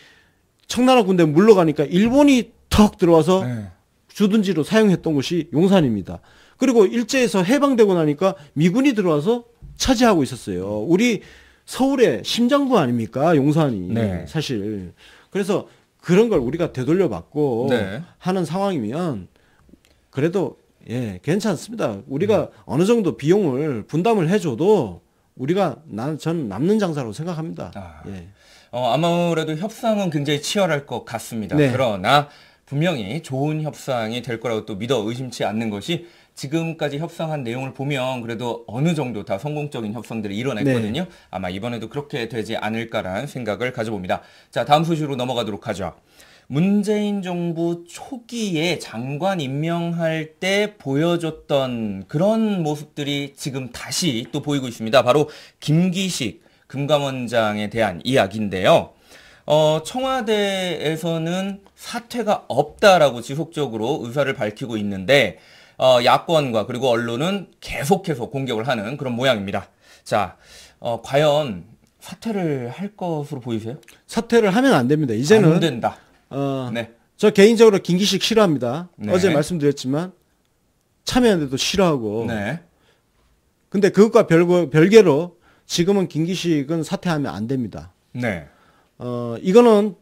청나라 군대 물러가니까 일본이 턱 들어와서 네. 주둔지로 사용했던 곳이 용산입니다. 그리고 일제에서 해방되고 나니까 미군이 들어와서 차지하고 있었어요. 우리 서울의 심장부 아닙니까? 용산이 네. 사실. 그래서 그런 걸 우리가 되돌려받고 네. 하는 상황이면 그래도 예, 괜찮습니다. 우리가 어느 정도 비용을 분담을 해줘도 우리가 저는 남는 장사라고 생각합니다. 아. 예. 아무래도 협상은 굉장히 치열할 것 같습니다. 네. 그러나 분명히 좋은 협상이 될 거라고 또 믿어 의심치 않는 것이 지금까지 협상한 내용을 보면 그래도 어느 정도 다 성공적인 협상들이 이뤄냈거든요. 네. 아마 이번에도 그렇게 되지 않을까라는 생각을 가져봅니다. 자, 다음 소식으로 넘어가도록 하죠. 문재인 정부 초기에 장관 임명할 때 보여줬던 그런 모습들이 지금 다시 또 보이고 있습니다. 바로 김기식 금감원장에 대한 이야기인데요. 청와대에서는 사퇴가 없다라고 지속적으로 의사를 밝히고 있는데 야권과 그리고 언론은 계속해서 공격을 하는 그런 모양입니다. 자, 과연 사퇴를 할 것으로 보이세요? 사퇴를 하면 안 됩니다. 이제는 안 된다. 네. 저 개인적으로 김기식 싫어합니다. 네. 어제 말씀드렸지만 참여연대도 싫어하고. 네. 근데 그것과 별개로 지금은 김기식은 사퇴하면 안 됩니다. 네. 이거는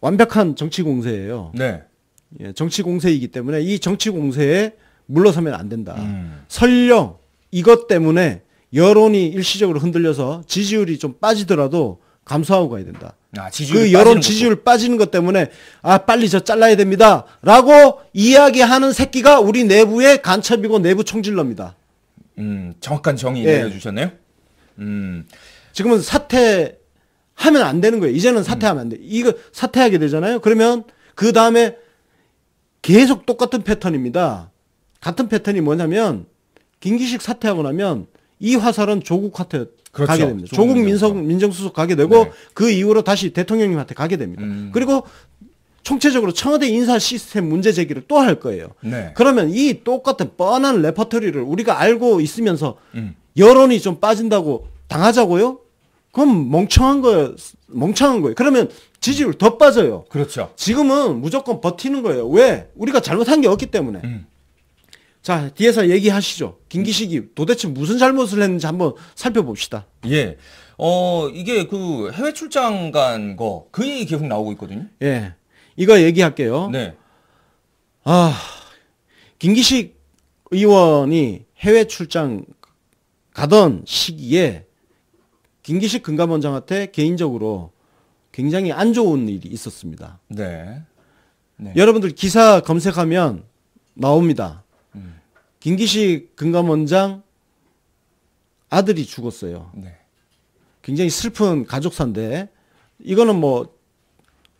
완벽한 정치 공세예요. 네. 예, 정치 공세이기 때문에 이 정치 공세에 물러서면 안 된다. 설령 이것 때문에 여론이 일시적으로 흔들려서 지지율이 좀 빠지더라도 감수하고 가야 된다. 그 여론 지지율 빠지는 것 때문에 빨리 저 잘라야 됩니다라고 이야기하는 새끼가 우리 내부의 간첩이고 내부 총질러입니다. 정확한 정의 예. 내려주셨네요. 지금은 사퇴하면 안 되는 거예요. 이제는 사퇴하면 안 돼. 이거 사퇴하게 되잖아요. 그러면 그 다음에 계속 똑같은 패턴입니다. 같은 패턴이 뭐냐면 김기식 사퇴하고 나면 이 화살은 조국한테 그렇죠. 가게 됩니다. 조국 민정수석 가게 되고 네. 그 이후로 다시 대통령님한테 가게 됩니다. 그리고 총체적으로 청와대 인사 시스템 문제 제기를 또 할 거예요. 네. 그러면 이 똑같은 뻔한 레퍼토리를 우리가 알고 있으면서 여론이 좀 빠진다고 당하자고요? 그럼 멍청한 거예요. 그러면 지지율 더 빠져요. 그렇죠. 지금은 무조건 버티는 거예요. 왜? 우리가 잘못한 게 없기 때문에. 자, 뒤에서 얘기하시죠. 김기식이 도대체 무슨 잘못을 했는지 한번 살펴봅시다. 예. 이게 그 해외 출장 간 거, 그 얘기 계속 나오고 있거든요. 예. 이거 얘기할게요. 네. 김기식 의원이 해외 출장 가던 시기에 김기식 금감원장한테 개인적으로 굉장히 안 좋은 일이 있었습니다. 네. 네. 여러분들 기사 검색하면 나옵니다. 김기식 금감원장 아들이 죽었어요. 네. 굉장히 슬픈 가족사인데 이거는 뭐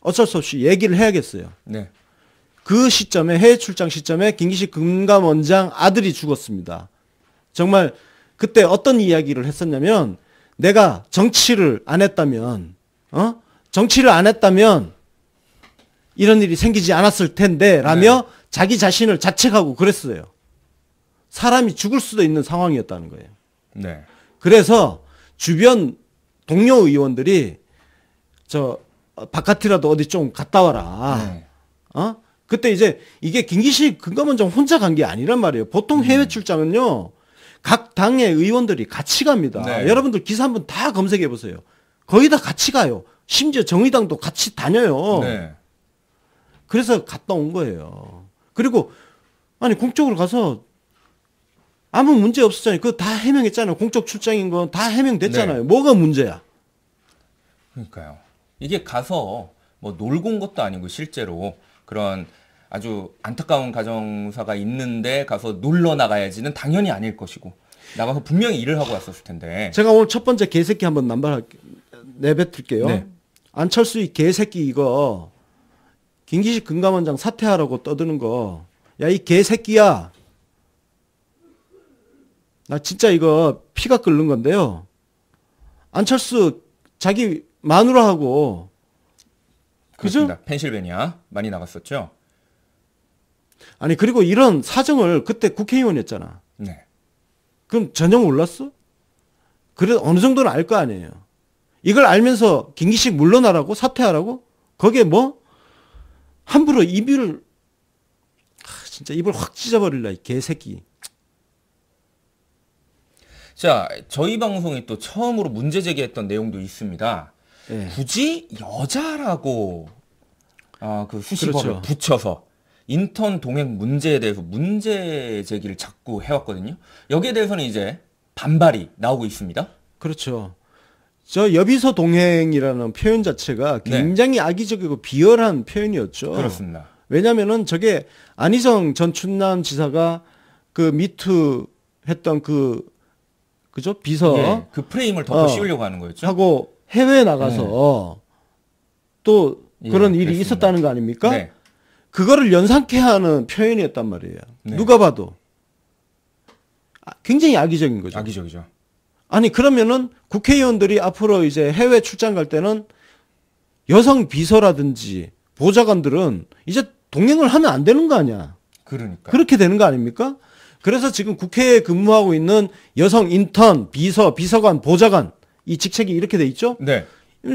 어쩔 수 없이 얘기를 해야겠어요. 네. 그 시점에 해외 출장 시점에 김기식 금감원장 아들이 죽었습니다. 정말 그때 어떤 이야기를 했었냐면 내가 정치를 안 했다면 이런 일이 생기지 않았을 텐데 라며 자기 자신을 자책하고 그랬어요. 사람이 죽을 수도 있는 상황이었다는 거예요. 네. 그래서 주변 동료 의원들이 바깥이라도 어디 좀 갔다 와라. 네. 그때 이제 이게 김기식 금감원장 혼자 간 게 아니란 말이에요. 보통 해외 출장은요. 각 당의 의원들이 같이 갑니다. 네. 여러분들 기사 한번 다 검색해 보세요. 거의 다 같이 가요. 심지어 정의당도 같이 다녀요. 네. 그래서 갔다 온 거예요. 그리고 아니 공적으로 가서 아무 문제 없었잖아요. 그거 다 해명했잖아요. 공적 출장인 건 다 해명됐잖아요. 네. 뭐가 문제야? 그러니까요. 이게 가서 뭐 놀고 온 것도 아니고 실제로 그런 아주 안타까운 가정사가 있는데 가서 놀러 나가야지는 당연히 아닐 것이고 나가서 분명히 일을 하고 왔었을 텐데. 제가 오늘 첫 번째 개새끼 한번 내뱉을게요. 네. 안철수 이 개새끼 이거 김기식 금감원장 사퇴하라고 떠드는 거. 야, 이 개새끼야. 나 진짜 이거 피가 끓는 건데요. 안철수 자기 마누라하고 그죠? 그렇습니다. 펜실베니아 많이 나갔었죠. 아니 그리고 이런 사정을 그때 국회의원이었잖아. 네. 그럼 전혀 몰랐어? 그래도 어느 정도는 알 거 아니에요. 이걸 알면서 김기식 물러나라고 사퇴하라고? 거기에 뭐 함부로 진짜 입을 확 찢어버릴라 이 개새끼. 자, 저희 방송이 또 처음으로 문제 제기했던 내용도 있습니다. 예. 굳이 여자라고 그 수식어를 그렇죠. 붙여서 인턴 동행 문제에 대해서 문제 제기를 자꾸 해왔거든요. 여기에 대해서는 이제 반발이 나오고 있습니다. 그렇죠. 저 여비서 동행이라는 표현 자체가 네. 굉장히 악의적이고 비열한 표현이었죠. 그렇습니다. 왜냐면은 저게 안희정 전 충남지사가 그 미투 했던 그죠? 비서 예, 그 프레임을 덮어 씌우려고 하는 거였죠. 하고 해외에 나가서 또 예, 그런 일이 그렇습니다. 있었다는 거 아닙니까? 네. 그거를 연상케 하는 표현이었단 말이에요. 네. 누가 봐도. 굉장히 악의적인 거죠. 악의적이죠. 아니 그러면은 국회의원들이 앞으로 이제 해외 출장 갈 때는 여성 비서라든지 보좌관들은 이제 동행을 하면 안 되는 거 아니야. 그러니까. 그렇게 되는 거 아닙니까? 그래서 지금 국회에 근무하고 있는 여성 인턴, 비서, 비서관, 보좌관 이 직책이 이렇게 돼 있죠? 네.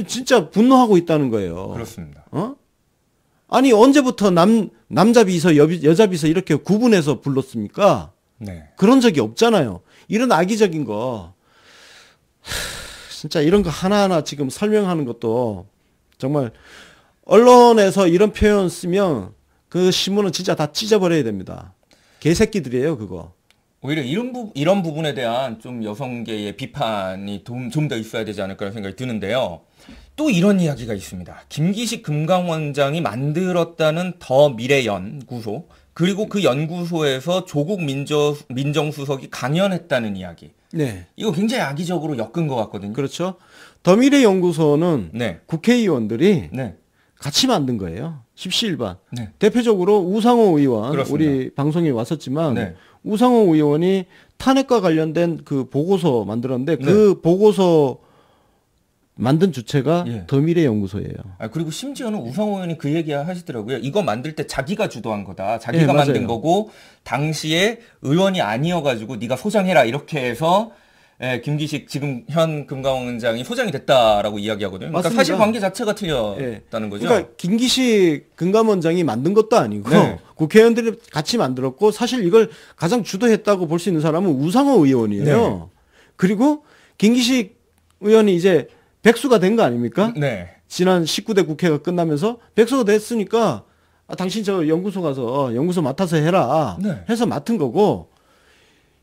진짜 분노하고 있다는 거예요. 그렇습니다. 어? 아니 언제부터 남자 비서, 여자 비서 이렇게 구분해서 불렀습니까? 네. 그런 적이 없잖아요. 이런 악의적인 거 진짜 이런 거 하나하나 지금 설명하는 것도 정말 언론에서 이런 표현 쓰면 그 신문은 진짜 다 찢어버려야 됩니다. 개새끼들이에요 그거. 오히려 이런 부분에 대한 좀 여성계의 비판이 좀 더 있어야 되지 않을까 생각이 드는데요. 또 이런 이야기가 있습니다. 김기식 금감원장이 만들었다는 더 미래연구소, 그리고 그 연구소에서 조국 민정수석이 강연했다는 이야기. 네. 이거 굉장히 악의적으로 엮은 것 같거든요. 그렇죠. 더미래연구소는 네. 국회의원들이 네. 같이 만든 거예요. 십시일반. 네. 대표적으로 우상호 의원, 그렇습니다. 우리 방송에 왔었지만 네. 우상호 의원이 탄핵과 관련된 그 보고서 만들었는데 네. 그 보고서 만든 주체가 예. 더미래연구소예요. 그리고 심지어는 우상호 의원이 그 얘기 하시더라고요. 이거 만들 때 자기가 주도한 거다. 자기가 예, 맞아요. 만든 거고 당시에 의원이 아니어가지고 네가 소장해라 이렇게 해서 김기식 지금 현 금감원장이 소장이 됐다라고 이야기하거든요. 그러니까 맞습니다. 사실 관계 자체가 틀렸다는 거죠. 그러니까 김기식 금감원장이 만든 것도 아니고 네. 국회의원들이 같이 만들었고 사실 이걸 가장 주도했다고 볼 수 있는 사람은 우상호 의원이에요. 네. 그리고 김기식 의원이 이제 백수가 된 거 아닙니까? 네. 지난 19대 국회가 끝나면서 백수가 됐으니까 당신 저 연구소 가서 연구소 맡아서 해라 네. 해서 맡은 거고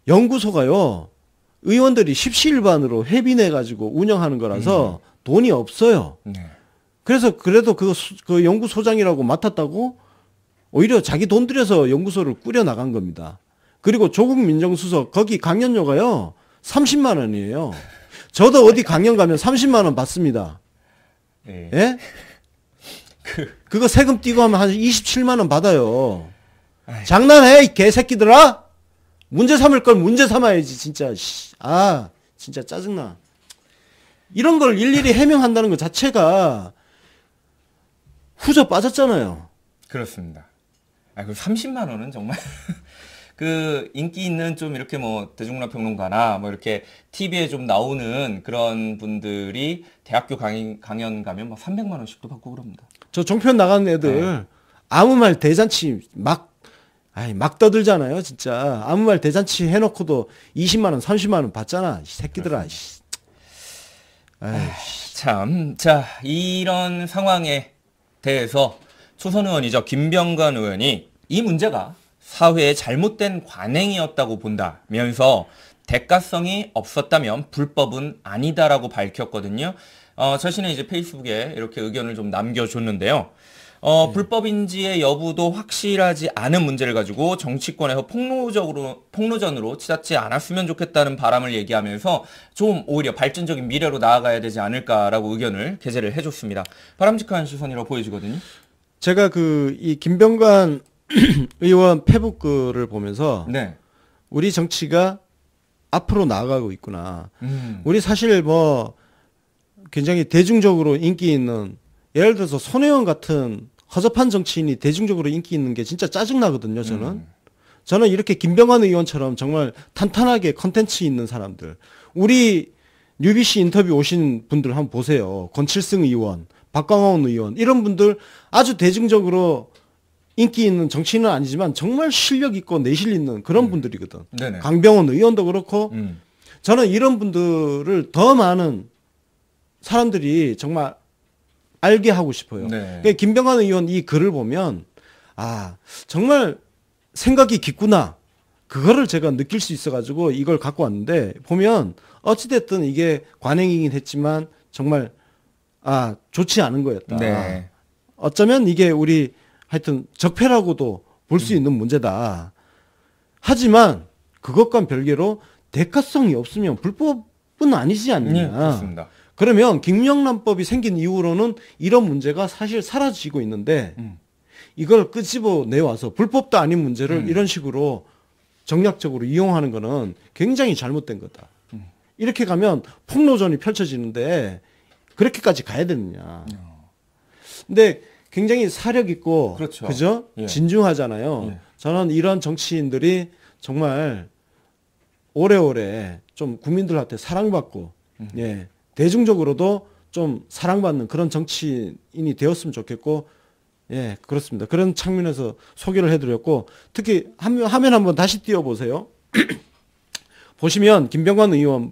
연구소가요 의원들이 십시일반으로 회비내 가지고 운영하는 거라서 돈이 없어요. 네. 그래서 그래도 그 연구소장이라고 맡았다고 오히려 자기 돈 들여서 연구소를 꾸려 나간 겁니다. 그리고 조국 민정수석 거기 강연료가요 30만 원이에요. 저도 어디 강연 가면 30만 원 받습니다. 네. 예? 그거 세금 띄고 하면 한 27만 원 받아요. 아이고. 장난해 이 개새끼들아? 문제 삼을 걸 문제 삼아야지 진짜. 진짜 짜증나. 이런 걸 일일이 해명한다는 것 자체가 후져 빠졌잖아요. 그렇습니다. 그 30만 원은 정말 그 인기 있는 좀 이렇게 뭐 대중문화평론가나 뭐 이렇게 TV에 좀 나오는 그런 분들이 대학교 강연 가면 막 300만 원씩도 받고 그럽니다. 저 종편 나가는 애들 아무 말 대잔치 막 떠들잖아요, 진짜. 아무 말 대잔치 해놓고도 20만 원, 30만 원 받잖아, 이 새끼들아. 참, 자, 이런 상황에 대해서 초선 의원이죠. 김병관 의원이 이 문제가 사회의 잘못된 관행이었다고 본다면서 대가성이 없었다면 불법은 아니다라고 밝혔거든요. 자신의 이제 페이스북에 이렇게 의견을 좀 남겨줬는데요. 불법인지의 여부도 확실하지 않은 문제를 가지고 정치권에서 폭로전으로 치닫지 않았으면 좋겠다는 바람을 얘기하면서 좀 오히려 발전적인 미래로 나아가야 되지 않을까라고 의견을 게재를 해줬습니다. 바람직한 시선이라고 보여지거든요. 제가 이 김병관 의원 페북 글을 보면서 네. 우리 정치가 앞으로 나아가고 있구나. 우리 사실 뭐 굉장히 대중적으로 인기 있는, 예를 들어서 손혜원 같은 허접한 정치인이 대중적으로 인기 있는 게 진짜 짜증나거든요, 저는. 저는 이렇게 김병관 의원처럼 정말 탄탄하게 컨텐츠 있는 사람들. 우리 UBC 인터뷰 오신 분들 한번 보세요. 권칠승 의원, 박광원 의원, 이런 분들 아주 대중적으로 인기 있는 정치인은 아니지만 정말 실력 있고 내실 있는 그런 분들이거든. 네네. 강병원 의원도 그렇고, 저는 이런 분들을 더 많은 사람들이 정말 알게 하고 싶어요. 네. 그러니까 김병관 의원 이 글을 보면 정말 생각이 깊구나. 그거를 제가 느낄 수 있어가지고 이걸 갖고 왔는데, 보면 어찌됐든 이게 관행이긴 했지만 정말 좋지 않은 거였다. 네. 어쩌면 이게 우리 하여튼 적폐라고도 볼 수 있는 문제다. 하지만 그것과 별개로 대가성이 없으면 불법은 아니지 않느냐. 네, 그렇습니다. 그러면 김영란법이 생긴 이후로는 이런 문제가 사실 사라지고 있는데 이걸 끄집어 내와서 불법도 아닌 문제를 이런 식으로 정략적으로 이용하는 거는 굉장히 잘못된 거다. 이렇게 가면 폭로전이 펼쳐지는데 그렇게까지 가야 되느냐. 근데 굉장히 사력 있고, 그렇죠. 그죠? 예. 진중하잖아요. 예. 저는 이런 정치인들이 정말 오래오래 좀 국민들한테 사랑받고, 예, 대중적으로도 좀 사랑받는 그런 정치인이 되었으면 좋겠고, 예, 그렇습니다. 그런 측면에서 소개를 해드렸고, 특히 화면 한번 다시 띄워보세요. 보시면 김병관 의원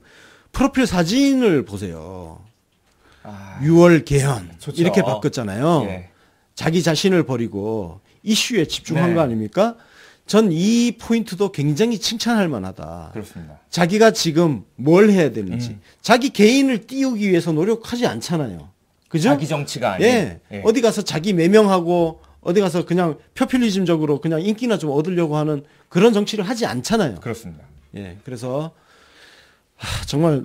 프로필 사진을 보세요. 6월 개헌 좋죠. 이렇게 바꿨잖아요. 예. 자기 자신을 버리고 이슈에 집중한 네. 거 아닙니까? 전 이 포인트도 굉장히 칭찬할 만하다. 그렇습니다. 자기가 지금 뭘 해야 되는지, 자기 개인을 띄우기 위해서 노력하지 않잖아요. 그죠? 자기 정치가 아닌. 예. 예. 어디 가서 자기 매명하고 어디 가서 그냥 포퓰리즘적으로 그냥 인기나 좀 얻으려고 하는 그런 정치를 하지 않잖아요. 그렇습니다. 예. 그래서 정말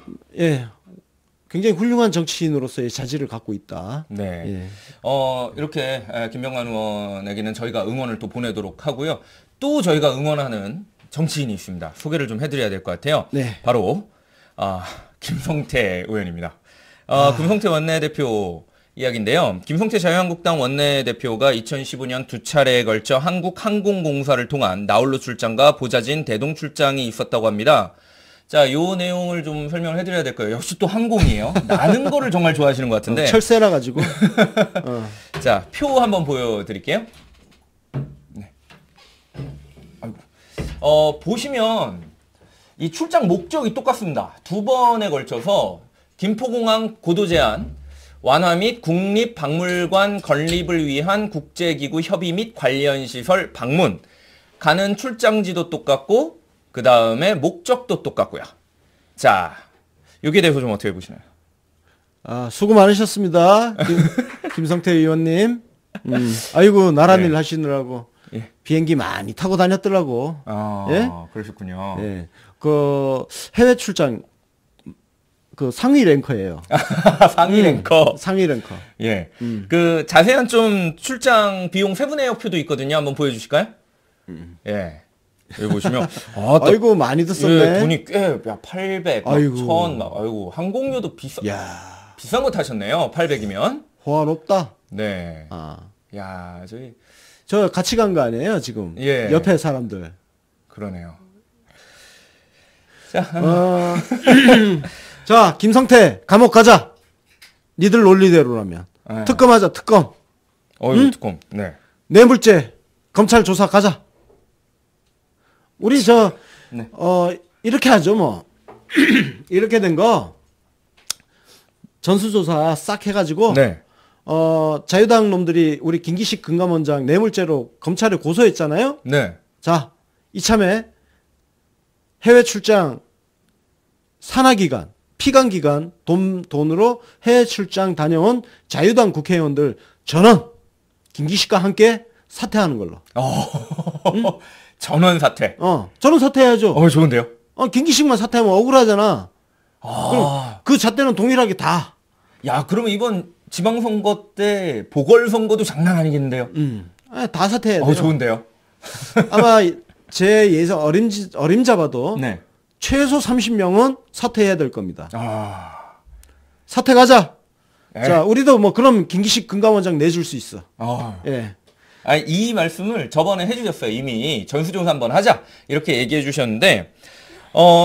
굉장히 훌륭한 정치인으로서의 자질을 갖고 있다. 네. 예. 이렇게 김병관 의원에게는 저희가 응원을 또 보내도록 하고요. 또 저희가 응원하는 정치인이 있습니다. 소개를 좀 해드려야 될 것 같아요. 네. 바로 김성태 의원입니다. 김성태 원내대표 이야기인데요. 김성태 자유한국당 원내대표가 2015년 두 차례에 걸쳐 한국항공공사를 통한 나홀로 출장과 보좌진 대동 출장이 있었다고 합니다. 자, 요 내용을 좀 설명을 해드려야 될 거예요. 역시 또 항공이에요. 나는 거를 정말 좋아하시는 것 같은데. 철새라 가지고. 자, 표 한번 보여드릴게요. 네. 아이고. 보시면 이 출장 목적이 똑같습니다. 두 번에 걸쳐서 김포공항 고도 제한, 완화 및 국립박물관 건립을 위한 국제기구 협의 및 관련 시설 방문, 가는 출장지도 똑같고 그 다음에 목적도 똑같고요. 자, 여기에 대해서 좀 어떻게 보시나요? 수고 많으셨습니다. 김성태 의원님. 아이고, 나란 일 하시느라고 비행기 많이 타고 다녔더라고. 예? 그러셨군요. 예. 해외 출장, 상위 랭커예요. 상위 랭커. 상위 랭커. 예. 자세한 좀 출장 비용 세분의역표도 있거든요. 한번 보여주실까요? 예. 여기 보시면 아이고 많이 듣었네. 예, 돈이 꽤 800, 아이고. 1000 아이고 항공료도 비싼 거 타셨네요. 800이면. 호환없다. 네. 아. 야, 저 같이 간 거 아니에요, 지금? 예. 옆에 사람들. 그러네요. 자, 김성태 감옥 가자. 니들 논리대로라면. 네. 특검하자, 특검. 특검. 네. 뇌물죄 검찰 조사 가자. 우리 네. 이렇게 하죠, 뭐. 이렇게 된 거 전수조사 싹 해가지고 네. 자유당 놈들이 우리 김기식 금감원장 뇌물죄로 검찰에 고소했잖아요. 네. 자, 이참에 해외 출장 산하기간, 피감기간 돈으로 해외 출장 다녀온 자유당 국회의원들 전원 김기식과 함께 사퇴하는 걸로. 전원 사퇴. 저는 사퇴해야죠. 좋은데요? 김기식만 사퇴하면 억울하잖아. 아. 그럼 그 잣대는 동일하게 다. 야, 그러면 이번 지방선거 때 보궐선거도 장난 아니겠는데요? 다 사퇴해야 돼요. 좋은데요? 아마 제 예상 어림잡아도 네. 최소 30명은 사퇴해야 될 겁니다. 사퇴 가자. 네. 자, 우리도 뭐 그럼 김기식 금감원장 내줄 수 있어. 예. 이 말씀을 저번에 해주셨어요. 이미 전수조사 한번 하자 이렇게 얘기해 주셨는데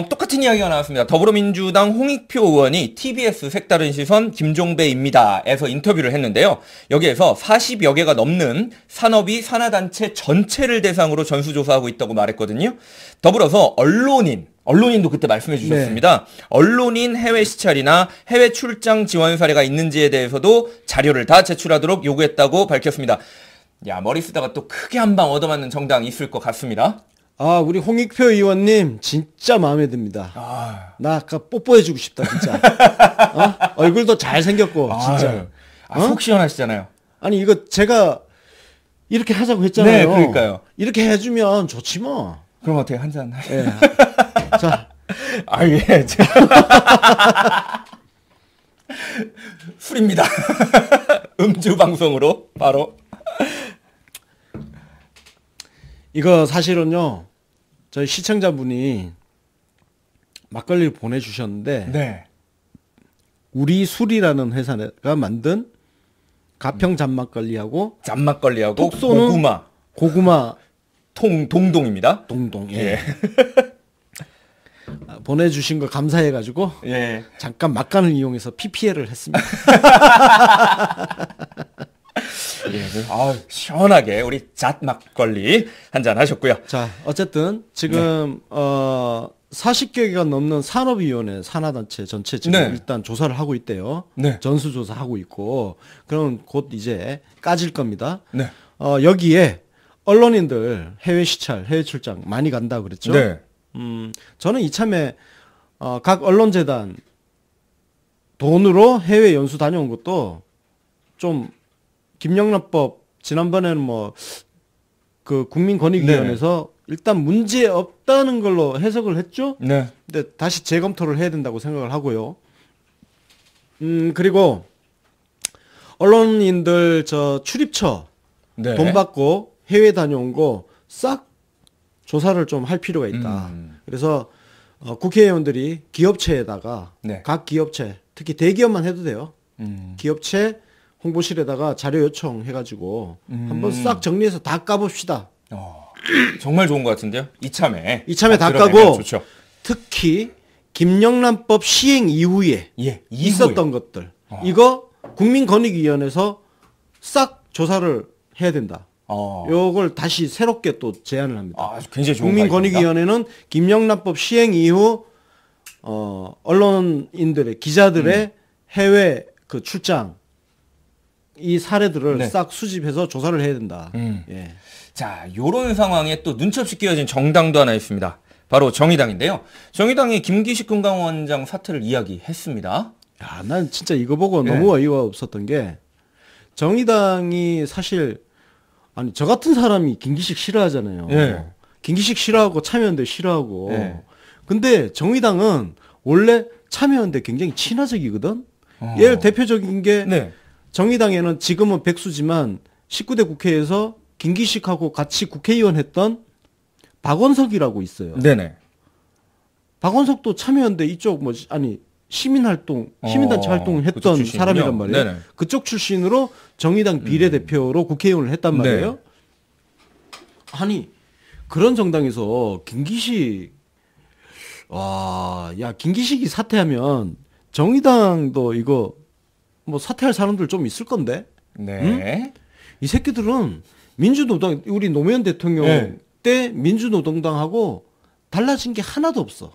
똑같은 이야기가 나왔습니다. 더불어민주당 홍익표 의원이 TBS 색다른 시선 김종배입니다에서 인터뷰를 했는데요. 여기에서 40여 개가 넘는 산업이 산하단체 전체를 대상으로 전수조사하고 있다고 말했거든요. 더불어서 언론인도 그때 말씀해 주셨습니다. 네. 언론인 해외 시찰이나 해외 출장 지원 사례가 있는지에 대해서도 자료를 다 제출하도록 요구했다고 밝혔습니다. 야, 머리 쓰다가 또 크게 한 방 얻어맞는 정당이 있을 것 같습니다. 우리 홍익표 의원님 진짜 마음에 듭니다. 나 아까 뽀뽀해주고 싶다 진짜. 얼굴도 잘생겼고 진짜. 속 시원하시잖아요. 아니 이거 제가 이렇게 하자고 했잖아요. 네, 그러니까요. 이렇게 해주면 좋지 뭐. 그럼 어떻게 한 잔? 예. 자, 예. 술입니다. 음주 방송으로 바로. 이거 사실은요, 저희 시청자분이 막걸리를 보내주셨는데, 네. 우리 술이라는 회사가 만든 가평 잡막걸리하고 잡막걸리하고 톡 쏘는 고구마 동동입니다. 동동. 예. 예. 보내주신 거 감사해가지고 예. 잠깐 막간을 이용해서 PPL을 했습니다. 예, 시원하게 우리 잣 막걸리 한잔 하셨고요. 자, 어쨌든 지금 40개가 넘는 산업위원회 산하단체 전체 지금 일단 조사를 하고 있대요. 네. 전수조사하고 있고 그럼 곧 이제 까질 겁니다. 네. 여기에 언론인들 해외 시찰, 해외 출장 많이 간다 그랬죠. 네. 저는 이참에 각 언론재단 돈으로 해외 연수 다녀온 것도 좀 김영란법 지난번에는 뭐 그 국민권익위원회에서 일단 문제 없다는 걸로 해석을 했죠. 네. 근데 다시 재검토를 해야 된다고 생각을 하고요. 그리고 언론인들 저 출입처 돈 받고 해외 다녀온 거 싹 조사를 좀 할 필요가 있다. 그래서 국회의원들이 기업체에다가 각 기업체 특히 대기업만 해도 돼요. 기업체 홍보실에다가 자료 요청해가지고 한번 싹 정리해서 다 까봅시다. 정말 좋은 것 같은데요. 이참에 다 까고 좋죠. 특히 김영란법 시행 이후에 있었던 것들 이거 국민권익위원회에서 싹 조사를 해야 된다. 요걸 다시 새롭게 또 제안을 합니다. 굉장히 좋은 국민권익위원회는 김영란법 시행 이후 언론인들의 기자들의 해외 그 출장 이 사례들을 싹 수집해서 조사를 해야 된다. 예. 자, 요런 상황에 또 눈치 없이 끼어진 정당도 하나 있습니다. 바로 정의당인데요. 정의당이 김기식 금감원장 사퇴를 이야기했습니다. 야, 난 진짜 이거 보고 너무 어이가 없었던 게 정의당이 사실 아니 저 같은 사람이 김기식 싫어하잖아요. 김기식 싫어하고 참여연대 싫어하고. 근데 정의당은 원래 참여연대 굉장히 친화적이거든. 예를 대표적인 게 정의당에는 지금은 백수지만 19대 국회에서 김기식하고 같이 국회의원 했던 박원석이라고 있어요. 네네. 박원석도 참여연대 이쪽 시민단체 활동을 했던 사람이란 말이에요. 네네. 그쪽 출신으로 정의당 비례대표로 국회의원을 했단 말이에요. 아니 그런 정당에서 김기식 김기식이 사퇴하면 정의당도 이거 뭐 사퇴할 사람들 좀 있을 건데. 응? 이 새끼들은 민주노당 우리 노무현 대통령 때 민주노동당하고 달라진 게 하나도 없어.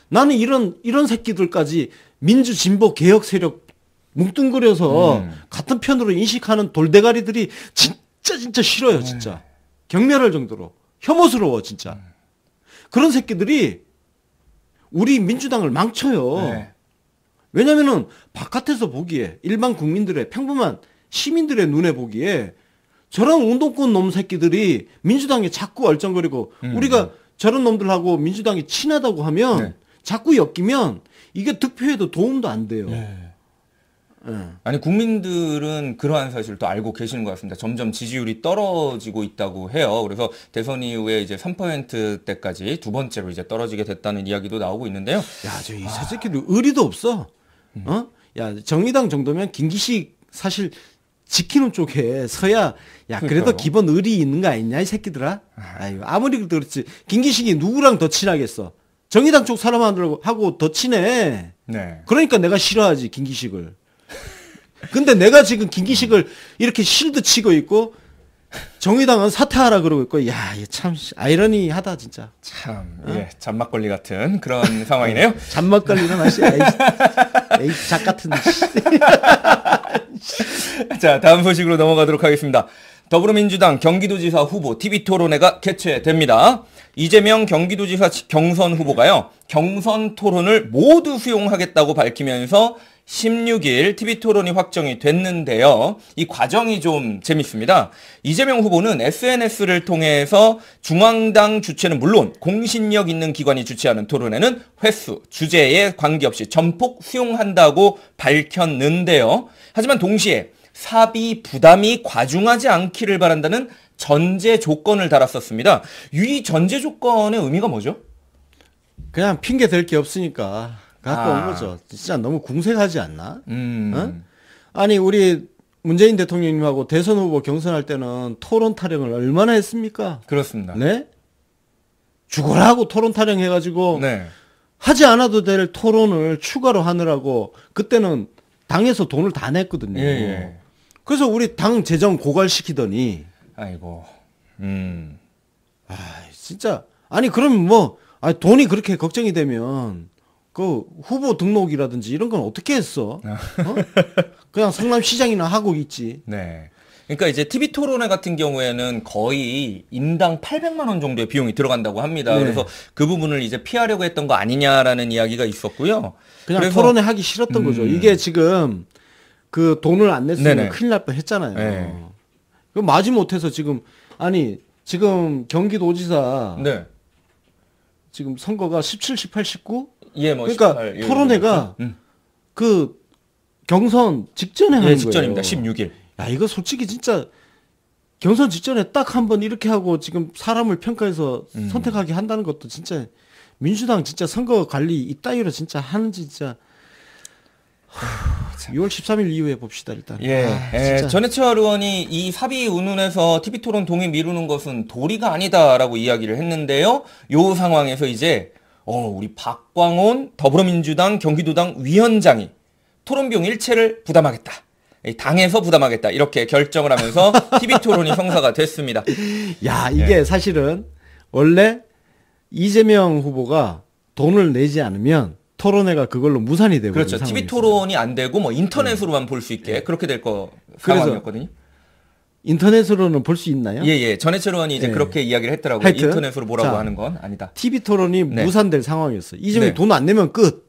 나는 이런 새끼들까지 민주 진보 개혁 세력 뭉뚱그려서 같은 편으로 인식하는 돌대가리들이 진짜 싫어요, 진짜. 경멸할 정도로 혐오스러워, 진짜. 그런 새끼들이 우리 민주당을 망쳐요. 왜냐면은 바깥에서 보기에 일반 국민들의 평범한 시민들의 눈에 보기에 저런 운동권 놈 새끼들이 민주당에 자꾸 얼쩡거리고 우리가 저런 놈들하고 민주당이 친하다고 하면 네. 자꾸 엮이면 이게 득표에도 도움도 안 돼요. 아니 국민들은 그러한 사실을 또 알고 계시는 것 같습니다. 점점 지지율이 떨어지고 있다고 해요. 그래서 대선 이후에 이제 3%대까지 두 번째로 이제 떨어지게 됐다는 이야기도 나오고 있는데요. 야, 저 이 새끼들 의리도 없어. 어? 야, 정의당 정도면 김기식 사실 지키는 쪽에 서야 야 그래도 그러니까요. 기본 의리 있는 거 아니냐 이 새끼들아. 아유 아무리 그래도 그렇지 김기식이 누구랑 더 친하겠어. 정의당 쪽 사람하고 더 친해. 네. 그러니까 내가 싫어하지 김기식을. 근데 내가 지금 김기식을 이렇게 실드 치고 있고 정의당은 사퇴하라 그러고 있고 야 이게 참 아이러니하다 진짜. 참, 예, 잔막걸리 같은 그런 상황이네요. 잔막걸리는 맛이 에이 작 같은. 자, 다음 소식으로 넘어가도록 하겠습니다. 더불어민주당 경기도지사 후보 TV토론회가 개최됩니다. 이재명 경기도지사 경선 후보가요, 경선 토론을 모두 수용하겠다고 밝히면서 16일 TV토론이 확정이 됐는데요. 이 과정이 좀 재밌습니다. 이재명 후보는 SNS를 통해서 중앙당 주최는 물론 공신력 있는 기관이 주최하는 토론회는 횟수, 주제에 관계없이 전폭 수용한다고 밝혔는데요. 하지만 동시에 사비 부담이 과중하지 않기를 바란다는 전제 조건을 달았었습니다. 이 전제 조건의 의미가 뭐죠? 그냥 핑계 댈 게 없으니까 갖고 온 아. 거죠. 진짜 너무 궁색하지 않나? 음. 어? 아니 우리 문재인 대통령님하고 대선 후보 경선할 때는 토론 타령을 얼마나 했습니까? 그렇습니다. 네? 죽어라 하고 토론 타령 해가지고 네. 하지 않아도 될 토론을 추가로 하느라고 그때는 당에서 돈을 다 냈거든요. 예, 예. 그래서 우리 당 재정 고갈시키더니 아이고. 아 진짜 아니 그럼 뭐 아니, 돈이 그렇게 걱정이 되면 그 후보 등록이라든지 이런 건 어떻게 했어? 어? 그냥 성남시장이나 하고 있지. 네. 그러니까 이제 TV 토론회 같은 경우에는 거의 인당 800만 원 정도의 비용이 들어간다고 합니다. 네. 그래서 그 부분을 이제 피하려고 했던 거 아니냐라는 이야기가 있었고요. 그냥 그래서 토론회 하기 싫었던 거죠. 이게 지금 그 돈을 안 냈으면 네네. 큰일 날 뻔 했잖아요. 네. 그 마지 못해서 지금 아니 지금 경기도지사 네. 지금 선거가 17, 18, 19 예, 뭐 그러니까 18, 예, 토론회가 그 경선 직전에 하는 예, 거예요. 직전입니다. 16일. 야 이거 솔직히 진짜 경선 직전에 딱 한 번 이렇게 하고 지금 사람을 평가해서 선택하게 한다는 것도 진짜 민주당 진짜 선거 관리 이따위로 진짜 하는지 진짜 6월 13일 이후에 봅시다 일단. 예, 진짜. 전해철 의원이 이 사비 운운에서 TV토론 동의 미루는 것은 도리가 아니다라고 이야기를 했는데요. 요 상황에서 이제 우리 박광온 더불어민주당 경기도당 위원장이 토론 비용 일체를 부담하겠다. 당에서 부담하겠다. 이렇게 결정을 하면서 TV토론이 성사가 됐습니다. 야 이게 사실은 원래 이재명 후보가 돈을 내지 않으면 토론회가 그걸로 무산이 되고 그렇죠. TV토론이 안 되고 뭐 인터넷으로만 볼 수 있게 그렇게 될 상황이었거든요. 인터넷으로는 볼 수 있나요? 예. 전해철 의원이 이제 예. 그렇게 이야기를 했더라고요. 하여튼, 인터넷으로 보라고 자, 하는 건 아니다. TV 토론이 네. 무산될 상황이었어요. 이재명이 네. 돈 안 내면 끝.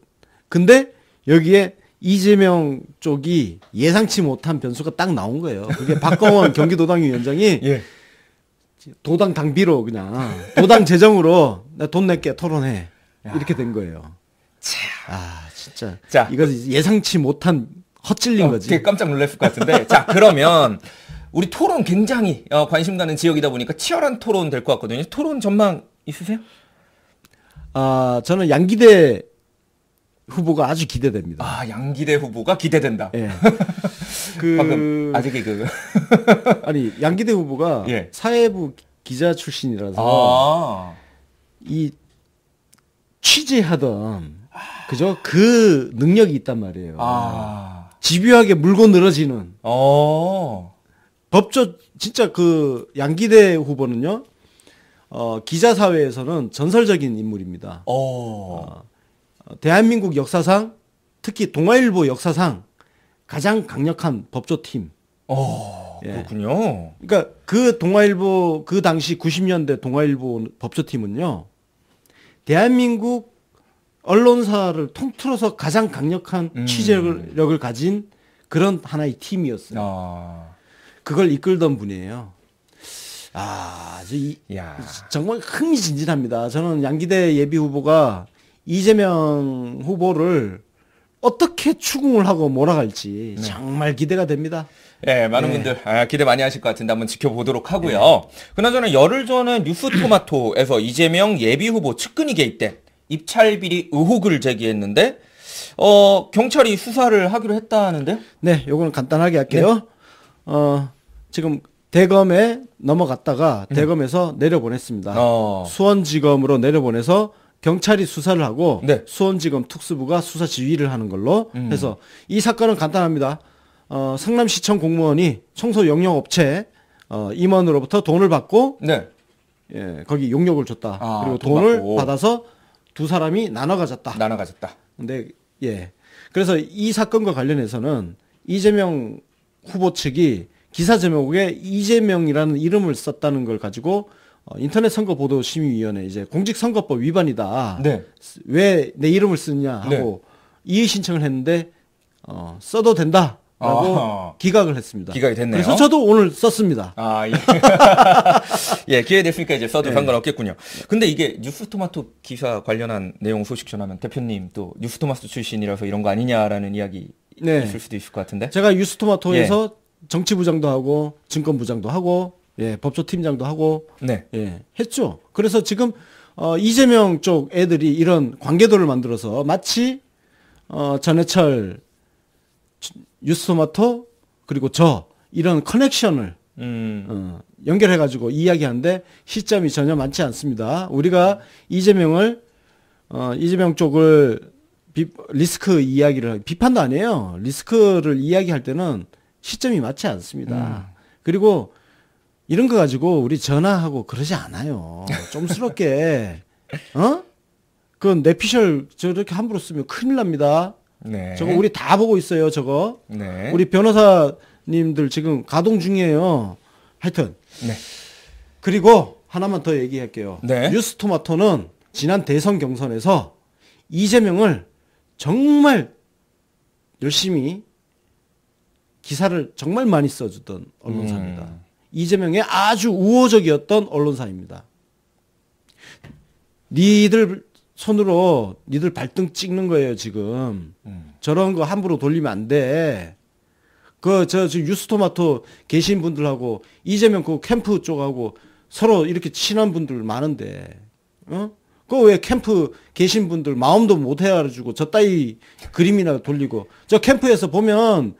근데 여기에 이재명 쪽이 예상치 못한 변수가 딱 나온 거예요. 그게 박광원 경기도당 위원장이 예. 도당 당비로 그냥 도당 재정으로 나 돈 낼게 토론해 이렇게 된 거예요. 아 진짜 자. 이거 예상치 못한 헛찔린 거지. 되게 깜짝 놀랐을 것 같은데. 자, 그러면 우리 토론 굉장히 관심 가는 지역이다 보니까 치열한 토론 될 것 같거든요. 토론 전망 있으세요? 아 저는 양기대 후보가 아주 기대됩니다. 아, 양기대 후보가 기대된다. 예. 방금 아직이 아니 양기대 후보가 예. 사회부 기자 출신이라서 아. 이 취재하던 그죠 그 능력이 있단 말이에요. 아. 집요하게 물고 늘어지는 법조 진짜 그 양기대 후보는요 기자 사회에서는 전설적인 인물입니다. 대한민국 역사상 특히 동아일보 역사상 가장 강력한 법조팀. 예. 그렇군요. 그러니까 그 동아일보 그 당시 90년대 동아일보 법조팀은요 대한민국 언론사를 통틀어서 가장 강력한 취재력을 가진 그런 하나의 팀이었어요. 그걸 이끌던 분이에요. 정말 흥미진진합니다. 저는 양기대 예비 후보가 이재명 후보를 어떻게 추궁을 하고 몰아갈지 정말 기대가 됩니다. 네, 많은 분들 기대 많이 하실 것 같은데 한번 지켜보도록 하고요. 그나저나 열흘 전에 뉴스토마토에서 이재명 예비 후보 측근이 개입된 입찰 비리 의혹을 제기했는데 경찰이 수사를 하기로 했다는데요? 네, 요거는 간단하게 할게요. 지금 대검에 넘어갔다가 대검에서 내려보냈습니다. 수원지검으로 내려보내서 경찰이 수사를 하고 수원지검 특수부가 수사 지휘를 하는 걸로 해서 이 사건은 간단합니다. 성남시청 공무원이 청소 용역 업체 임원으로부터 돈을 받고 거기 용역을 줬다. 그리고 돈을 받아서 두 사람이 나눠 가졌다. 근데 그래서 이 사건과 관련해서는 이재명 후보 측이 기사 제목에 이재명이라는 이름을 썼다는 걸 가지고 인터넷 선거보도심의위원회 이제 공직선거법 위반이다. 왜 내 이름을 쓰냐 하고 이의 신청을 했는데 써도 된다라고 기각을 했습니다. 기각이 됐네요. 그래서 저도 오늘 썼습니다. 기회 됐으니까 이제 써도 상관없겠군요. 근데 이게 뉴스토마토 기사 관련한 내용 소식 전하면 대표님 또 뉴스토마토 출신이라서 이런 거 아니냐라는 이야기 있을 수도 있을 것 같은데. 제가 뉴스토마토에서 정치부장도 하고 증권부장도 하고 법조팀장도 하고 했죠. 그래서 지금 이재명 쪽 애들이 이런 관계도를 만들어서 마치 전해철, 뉴스토마토 그리고 이런 커넥션을 연결해가지고 이야기하는데 시점이 전혀 많지 않습니다. 우리가 이재명 쪽을 리스크 이야기를 비판도 아니에요. 리스크를 이야기할 때는 시점이 맞지 않습니다. 그리고 이런 거 가지고 우리 전화하고 그러지 않아요. 좀스럽게 그 뇌피셜 저렇게 함부로 쓰면 큰일 납니다. 저거 우리 다 보고 있어요. 저거 우리 변호사님들 지금 가동 중이에요. 하여튼 그리고 하나만 더 얘기할게요. 뉴스토마토는 지난 대선 경선에서 이재명을 정말 열심히 기사를 정말 많이 써주던 언론사입니다. 이재명의 아주 우호적이었던 언론사입니다. 니들 손으로 니들 발등 찍는 거예요, 지금. 저런 거 함부로 돌리면 안 돼. 지금 뉴스토마토 계신 분들하고 이재명 그 캠프 쪽하고 서로 이렇게 친한 분들 많은데, 그거 왜 캠프 계신 분들 마음도 못 해가지고 저 따위 그림이나 돌리고, 저 캠프에서 보면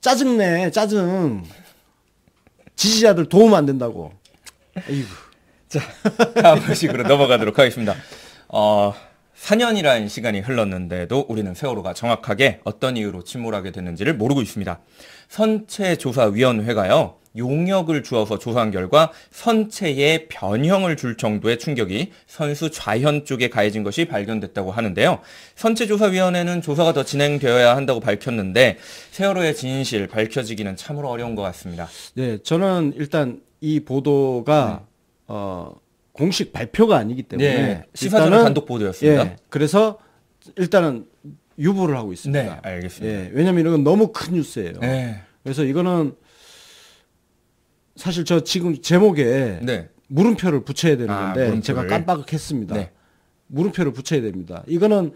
짜증내, 짜증. 지지자들 도움 안 된다고. 에이구. 자, 다음 소식으로 넘어가도록 하겠습니다. 4년이라는 시간이 흘렀는데도 우리는 세월호가 정확하게 어떤 이유로 침몰하게 됐는지를 모르고 있습니다. 선체조사위원회가요, 용역을 주어서 조사한 결과 선체에 변형을 줄 정도의 충격이 선수 좌현 쪽에 가해진 것이 발견됐다고 하는데요. 선체조사위원회는 조사가 더 진행되어야 한다고 밝혔는데 세월호의 진실 밝혀지기는 참으로 어려운 것 같습니다. 네, 저는 일단 이 보도가 공식 발표가 아니기 때문에 시사전은 단독 보도였습니다. 그래서 일단은 유보를 하고 있습니다. 네, 알겠습니다. 왜냐하면 이건 너무 큰 뉴스예요. 그래서 이거는 사실 저 지금 제목에 물음표를 붙여야 되는 건데 제가 깜빡했습니다. 물음표를 붙여야 됩니다. 이거는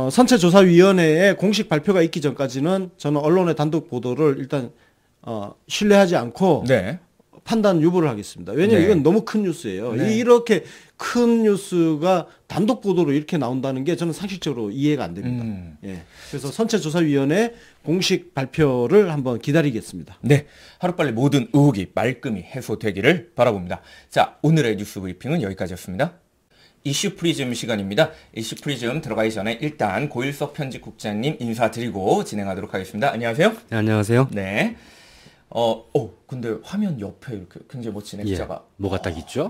선체조사위원회의 공식 발표가 있기 전까지는 저는 언론의 단독 보도를 일단 신뢰하지 않고 판단 유보를 하겠습니다. 왜냐하면 이건 너무 큰 뉴스예요. 이렇게 큰 뉴스가 단독 보도로 이렇게 나온다는 게 저는 상식적으로 이해가 안 됩니다. 그래서 선체조사위원회 공식 발표를 한번 기다리겠습니다. 하루빨리 모든 의혹이 말끔히 해소되기를 바라봅니다. 자, 오늘의 뉴스 브리핑은 여기까지였습니다. 이슈 프리즘 시간입니다. 이슈 프리즘 들어가기 전에 일단 고일석 편집국장님 인사드리고 진행하도록 하겠습니다. 안녕하세요. 네, 안녕하세요. 근데 화면 옆에 이렇게 굉장히 멋진 액자가. 뭐가 딱 있죠?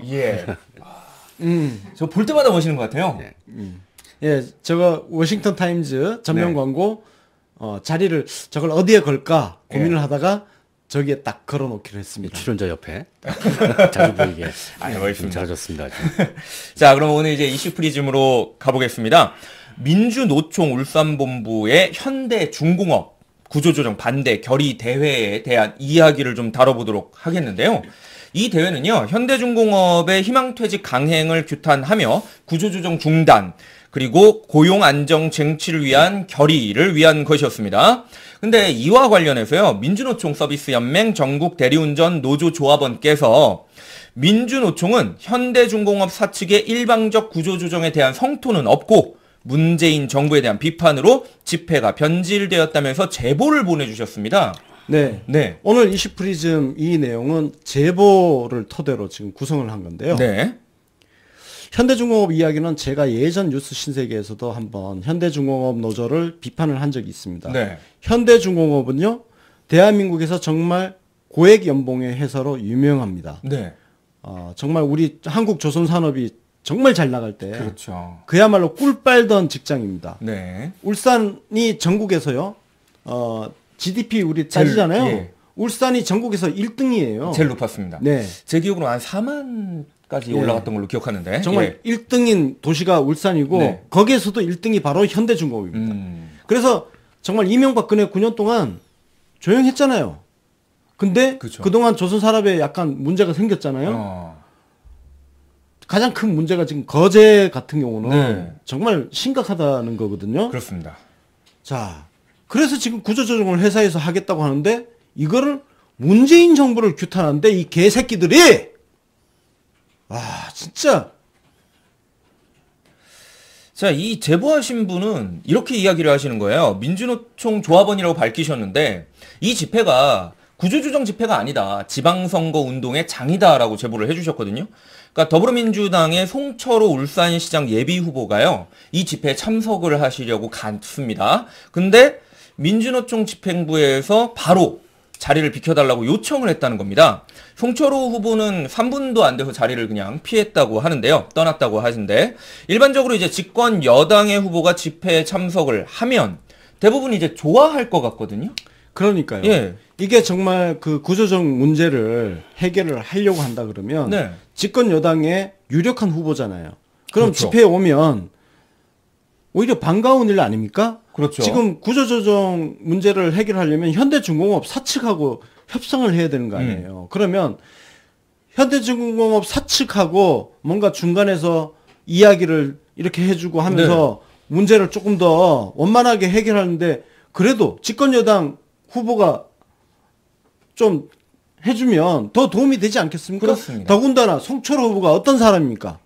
저 볼 때마다 멋있는 것 같아요. 저거 워싱턴 타임즈 전면 광고 자리를 저걸 어디에 걸까 고민을 하다가 저기에 딱 걸어놓기로 했습니다. 출연자 옆에 자주 보이게. 멋있습니다. 잘하셨습니다. 자, 그럼 오늘 이제 이슈 프리즘으로 가보겠습니다. 민주노총 울산본부의 현대중공업 구조조정 반대 결의 대회에 대한 이야기를 좀 다뤄보도록 하겠는데요. 이 대회는요, 현대중공업의 희망퇴직 강행을 규탄하며 구조조정 중단, 그리고 고용 안정 쟁취를 위한 결의를 위한 것이었습니다. 근데 이와 관련해서요, 민주노총 서비스연맹 전국 대리운전 노조 조합원께서 민주노총은 현대중공업 사측의 일방적 구조조정에 대한 성토는 없고 문재인 정부에 대한 비판으로 집회가 변질되었다면서 제보를 보내주셨습니다. 네. 네. 오늘 이슈프리즘 이 내용은 제보를 토대로 지금 구성을 한 건데요. 네. 현대중공업 이야기는 제가 예전 뉴스 신세계에서도 한번 현대중공업 노조를 비판을 한 적이 있습니다. 네. 현대중공업은요, 대한민국에서 정말 고액 연봉의 회사로 유명합니다. 네. 정말 우리 한국 조선 산업이 정말 잘 나갈 때 그렇죠. 그야말로 꿀 빨던 직장입니다. 네. 울산이 전국에서요, GDP 우리 따지잖아요. 예. 울산이 전국에서 1등이에요. 제일 높았습니다. 네. 제 기억으로 한 4만까지 예. 올라갔던 걸로 기억하는데. 정말 1등인 도시가 울산이고 네. 거기에서도 1등이 바로 현대중공업입니다. 그래서 정말 이명박근혜 9년 동안 조용했잖아요. 근데 그쵸. 그동안 조선산업에 약간 문제가 생겼잖아요. 가장 큰 문제가 지금 거제 같은 경우는 네. 정말 심각하다는 거거든요. 그렇습니다. 자, 그래서 지금 구조조정을 회사에서 하겠다고 하는데 이거를 문재인 정부를 규탄하는데 이 개새끼들이 진짜 자, 이 제보하신 분은 이렇게 이야기를 하시는 거예요. 민주노총 조합원이라고 밝히셨는데 이 집회가 구조조정 집회가 아니다. 지방선거 운동의 장이다라고 제보를 해주셨거든요. 그러니까 더불어민주당의 송철호 울산시장 예비후보가요. 이 집회에 참석을 하시려고 갔습니다. 근데 민주노총 집행부에서 바로 자리를 비켜달라고 요청을 했다는 겁니다. 송철호 후보는 3분도 안 돼서 자리를 그냥 피했다고 하는데요. 떠났다고 하신데 일반적으로 이제 집권 여당의 후보가 집회에 참석을 하면 대부분 이제 좋아할 것 같거든요. 그러니까요. 예. 이게 정말 그 구조적 문제를 해결을 하려고 한다 그러면 네. 집권 여당의 유력한 후보잖아요. 그럼 그렇죠. 집회에 오면 오히려 반가운 일 아닙니까? 그렇죠. 지금 구조조정 문제를 해결하려면 현대중공업 사측하고 협상을 해야 되는 거 아니에요. 그러면 현대중공업 사측하고 뭔가 중간에서 이야기를 이렇게 해주고 하면서 문제를 조금 더 원만하게 해결하는데 그래도 집권 여당 후보가 좀 해주면 더 도움이 되지 않겠습니까? 그렇습니다. 더군다나 송철호 후보가 어떤 사람입니까?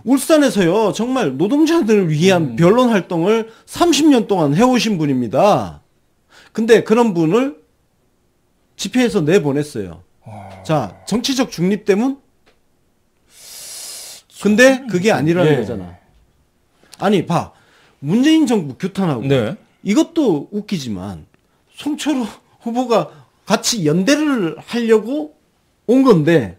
울산에서요, 정말 노동자들을 위한 변론 활동을 30년 동안 해오신 분입니다. 근데 그런 분을 집회에서 내보냈어요. 자, 정치적 중립 때문? 근데 그게 아니라는 거잖아. 아니, 봐. 문재인 정부 규탄하고. 네. 이것도 웃기지만, 송철호 후보가 같이 연대를 하려고 온 건데,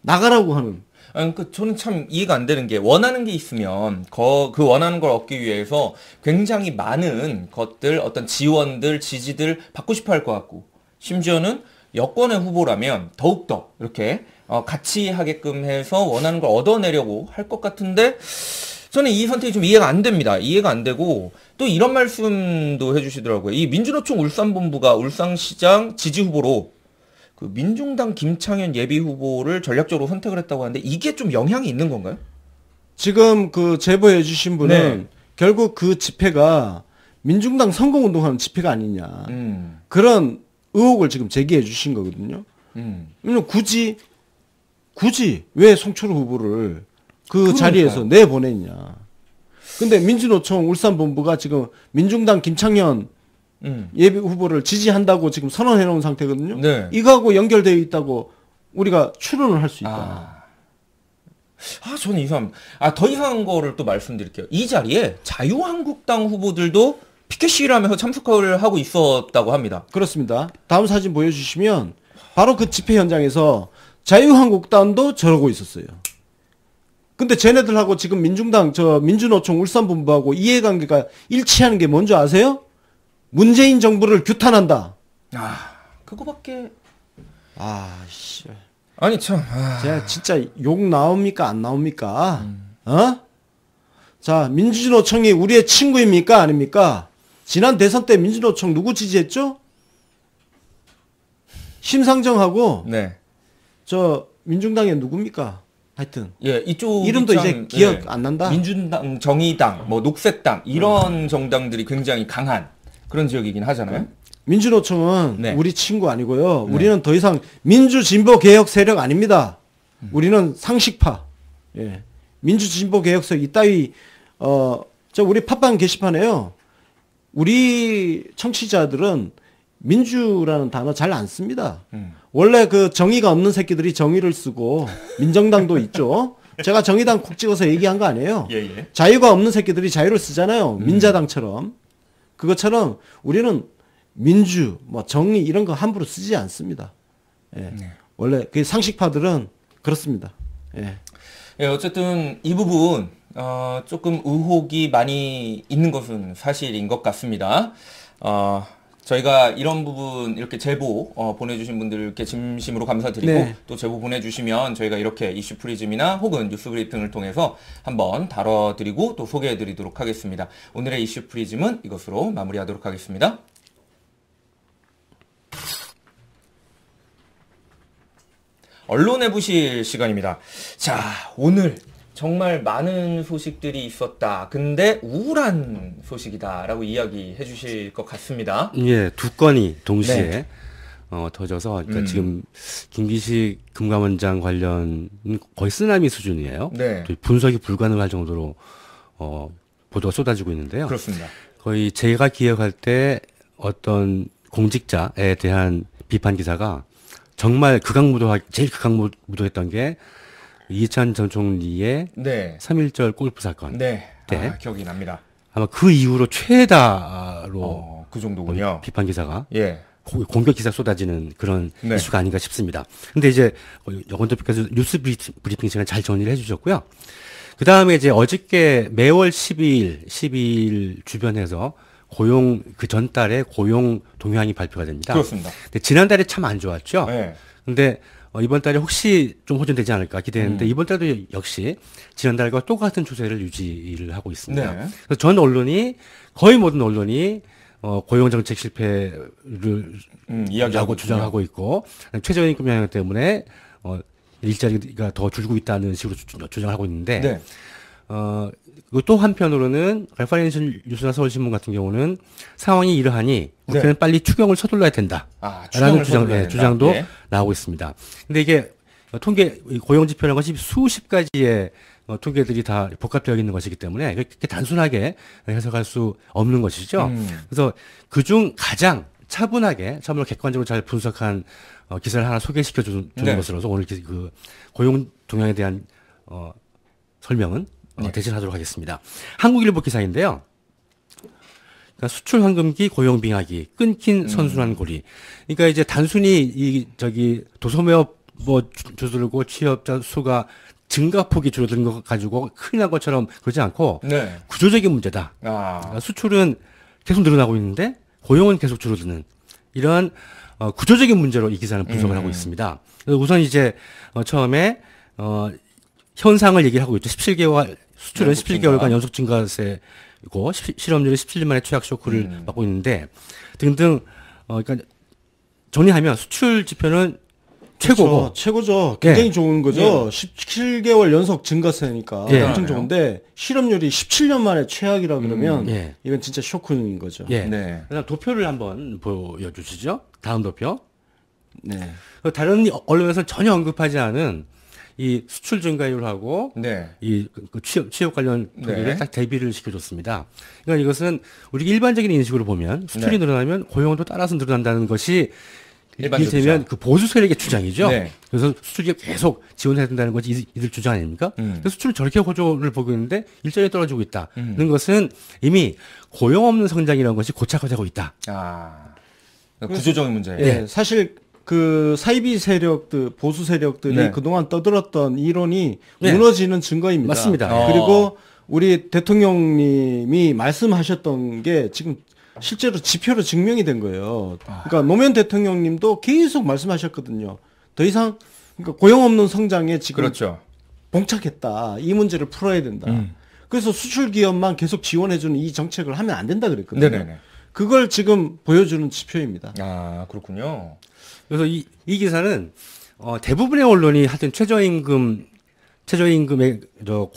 나가라고 하는. 아니, 저는 참 이해가 안 되는 게 원하는 게 있으면 그 원하는 걸 얻기 위해서 굉장히 많은 것들, 어떤 지원들, 지지들 받고 싶어 할 것 같고 심지어는 여권의 후보라면 더욱더 이렇게 같이 하게끔 해서 원하는 걸 얻어내려고 할 것 같은데 저는 이 선택이 좀 이해가 안 됩니다. 이해가 안 되고 또 이런 말씀도 해주시더라고요. 이 민주노총 울산본부가 울산시장 지지 후보로 그 민중당 김창현 예비 후보를 전략적으로 선택을 했다고 하는데 이게 좀 영향이 있는 건가요? 지금 그 제보해 주신 분은 네. 결국 그 집회가 민중당 선거운동하는 집회가 아니냐. 그런 의혹을 지금 제기해 주신 거거든요. 왜냐면 굳이 왜 송철호 후보를 그 자리에서 내보냈냐. 근데 민주노총 울산본부가 지금 민중당 김창현 예비 후보를 지지한다고 지금 선언해 놓은 상태거든요. 네. 이거하고 연결되어 있다고 우리가 추론을 할 수 있다. 저는 이상, 더 이상한 거를 또 말씀드릴게요. 이 자리에 자유한국당 후보들도 피켓 시위를 하면서 참석을 하고 있었다고 합니다. 그렇습니다. 다음 사진 보여주시면 바로 그 집회 현장에서 자유한국당도 저러고 있었어요. 근데 쟤네들하고 지금 민중당 민주노총 울산본부하고 이해관계가 일치하는 게 뭔지 아세요? 문재인 정부를 규탄한다. 그거밖에. 씨. 아니, 참. 제가 진짜 욕 나옵니까? 안 나옵니까? 자, 민주노총이 우리의 친구입니까? 아닙니까? 지난 대선 때 민주노총 누구 지지했죠? 심상정하고 네. 저 민중당의 누굽니까? 하여튼 예, 이쪽 이름도 이제 기억 안 난다. 민주당, 정의당, 뭐 녹색당 이런 정당들이 굉장히 강한 그런 지역이긴 하잖아요. 민주노총은 네. 우리 친구 아니고요. 우리는 더 이상 민주진보개혁 세력 아닙니다. 우리는 상식파. 예. 민주진보개혁 세력 이따위 저 우리 팟빵 게시판에요. 우리 청취자들은 민주라는 단어 잘 안 씁니다. 원래 그 정의가 없는 새끼들이 정의를 쓰고 민정당도 있죠. 제가 정의당 콕 찍어서 얘기한 거 아니에요. 예, 예. 자유가 없는 새끼들이 자유를 쓰잖아요. 민자당처럼. 그것처럼 우리는 민주, 뭐 정의 이런 거 함부로 쓰지 않습니다. 예. 원래 그 상식파들은 그렇습니다. 예. 예, 어쨌든 이 부분 조금 의혹이 많이 있는 것은 사실인 것 같습니다. 저희가 이런 부분 이렇게 제보 보내주신 분들께 진심으로 감사드리고 네. 또 제보 보내주시면 저희가 이렇게 이슈 프리즘이나 혹은 뉴스 브리핑을 통해서 한번 다뤄드리고 또 소개해드리도록 하겠습니다. 오늘의 이슈 프리즘은 이것으로 마무리하도록 하겠습니다. 언론의 부실 시간입니다. 자, 오늘 정말 많은 소식들이 있었다. 근데 우울한 소식이다라고 이야기해 주실 것 같습니다. 예, 두 건이 동시에 네. 터져서 그러니까 지금 김기식 금감원장 관련 거의 쓰나미 수준이에요. 네. 또 분석이 불가능할 정도로 보도가 쏟아지고 있는데요. 그렇습니다. 거의 제가 기억할 때 어떤 공직자에 대한 비판 기사가 정말 제일 극악무도했던 게 이해찬 전 총리의 네. 3.1절 골프 사건. 네. 네. 기억이 납니다. 아마 그 이후로 최다로 그 정도군요. 비판 기사가 예. 공격 기사 쏟아지는 그런 네. 이슈가 아닌가 싶습니다. 근데 이제 여건 대표께서 뉴스 브리핑 시간 잘 정리를 해주셨고요. 그 다음에 이제 어저께 매월 12일 주변에서 그 전달에 고용 동향이 발표가 됩니다. 그렇습니다. 근데 지난달에 참 안 좋았죠. 네. 근데 이번 달에 혹시 좀 호전되지 않을까 기대했는데 이번 달도 역시 지난달과 똑같은 추세를 유지를 하고 있습니다. 네. 그래서 전 언론이 거의 모든 언론이 고용 정책 실패를 이야기하고 주장하고 있고 최저임금 영향 때문에 일자리가 더 줄고 있다는 식으로 주장하고 있는데 네. 또 한편으로는 레퍼런셜 뉴스나 서울신문 같은 경우는 상황이 이러하니 국회는 네. 빨리 추경을 서둘러야 된다. 추경을 라는 서둘러야 된다. 주장도 예. 나오고 있습니다. 근데 이게 고용지표라는 것이 수십 가지의 통계들이 다 복합되어 있는 것이기 때문에 그렇게 단순하게 해석할 수 없는 것이죠. 그래서 그중 가장 차분하게 참으로 객관적으로 잘 분석한 기사를 하나 소개시켜 주는 네. 것으로서 오늘 그 고용 동향에 대한 설명은 대신하도록 하겠습니다. 한국일보 기사인데요. 그러니까 수출 황금기 고용 빙하기 끊긴 선순환 고리. 그러니까 이제 단순히 도소매업 줄어들고 취업자 수가 증가폭이 줄어든 것 가지고 큰일 난 것처럼 그러지 않고 네. 구조적인 문제다. 그러니까 수출은 계속 늘어나고 있는데 고용은 계속 줄어드는 이런 구조적인 문제로 이 기사는 분석을 하고 있습니다. 그래서 우선 이제 처음에 현상을 얘기를 하고 있죠. 17개월 수출은 17개월간 연속 증가세고 실업률이 17년 만에 최악 쇼크를 받고 있는데 등등 그러니까 정리하면 수출 지표는 최고고 그렇죠. 최고죠. 굉장히 예. 좋은 거죠. 17개월 연속 증가세니까 예. 엄청 좋은데 실업률이 17년 만에 최악이라 그러면 예. 이건 진짜 쇼크인 거죠. 예. 네. 그다음 도표를 한번 보여주시죠. 다음 도표. 네. 다른 언론에서 전혀 언급하지 않은 이 수출 증가율하고 네. 그 취업 관련 통계를 네. 딱 대비를 시켜줬습니다. 그러니까 이것은 우리 일반적인 인식으로 보면 수출이 네. 늘어나면 고용도 따라서 늘어난다는 것이 일반적이죠. 이를테면 그 보수 세력의 주장이죠. 네. 그래서 수출이 계속 지원해야 된다는 것이 이들 주장 아닙니까? 그래서 수출을 저렇게 호조를 보고 있는데 일자리 떨어지고 있다는 것은 이미 고용 없는 성장이라는 것이 고착화되고 있다. 구조적인 문제예요. 예. 사실 그 사이비 세력들, 보수 세력들이 네. 그동안 떠들었던 이론이 네. 무너지는 증거입니다. 맞습니다. 그리고 우리 대통령님이 말씀하셨던 게 지금 실제로 지표로 증명이 된 거예요. 그러니까 노무현 대통령님도 계속 말씀하셨거든요. 더 이상 그러니까 고용 없는 성장에 지금 그렇죠. 봉착했다. 이 문제를 풀어야 된다. 그래서 수출 기업만 계속 지원해주는 이 정책을 하면 안 된다 그랬거든요. 네네네. 그걸 지금 보여주는 지표입니다. 아, 그렇군요. 그래서 이 기사는 대부분의 언론이 하여튼 최저임금의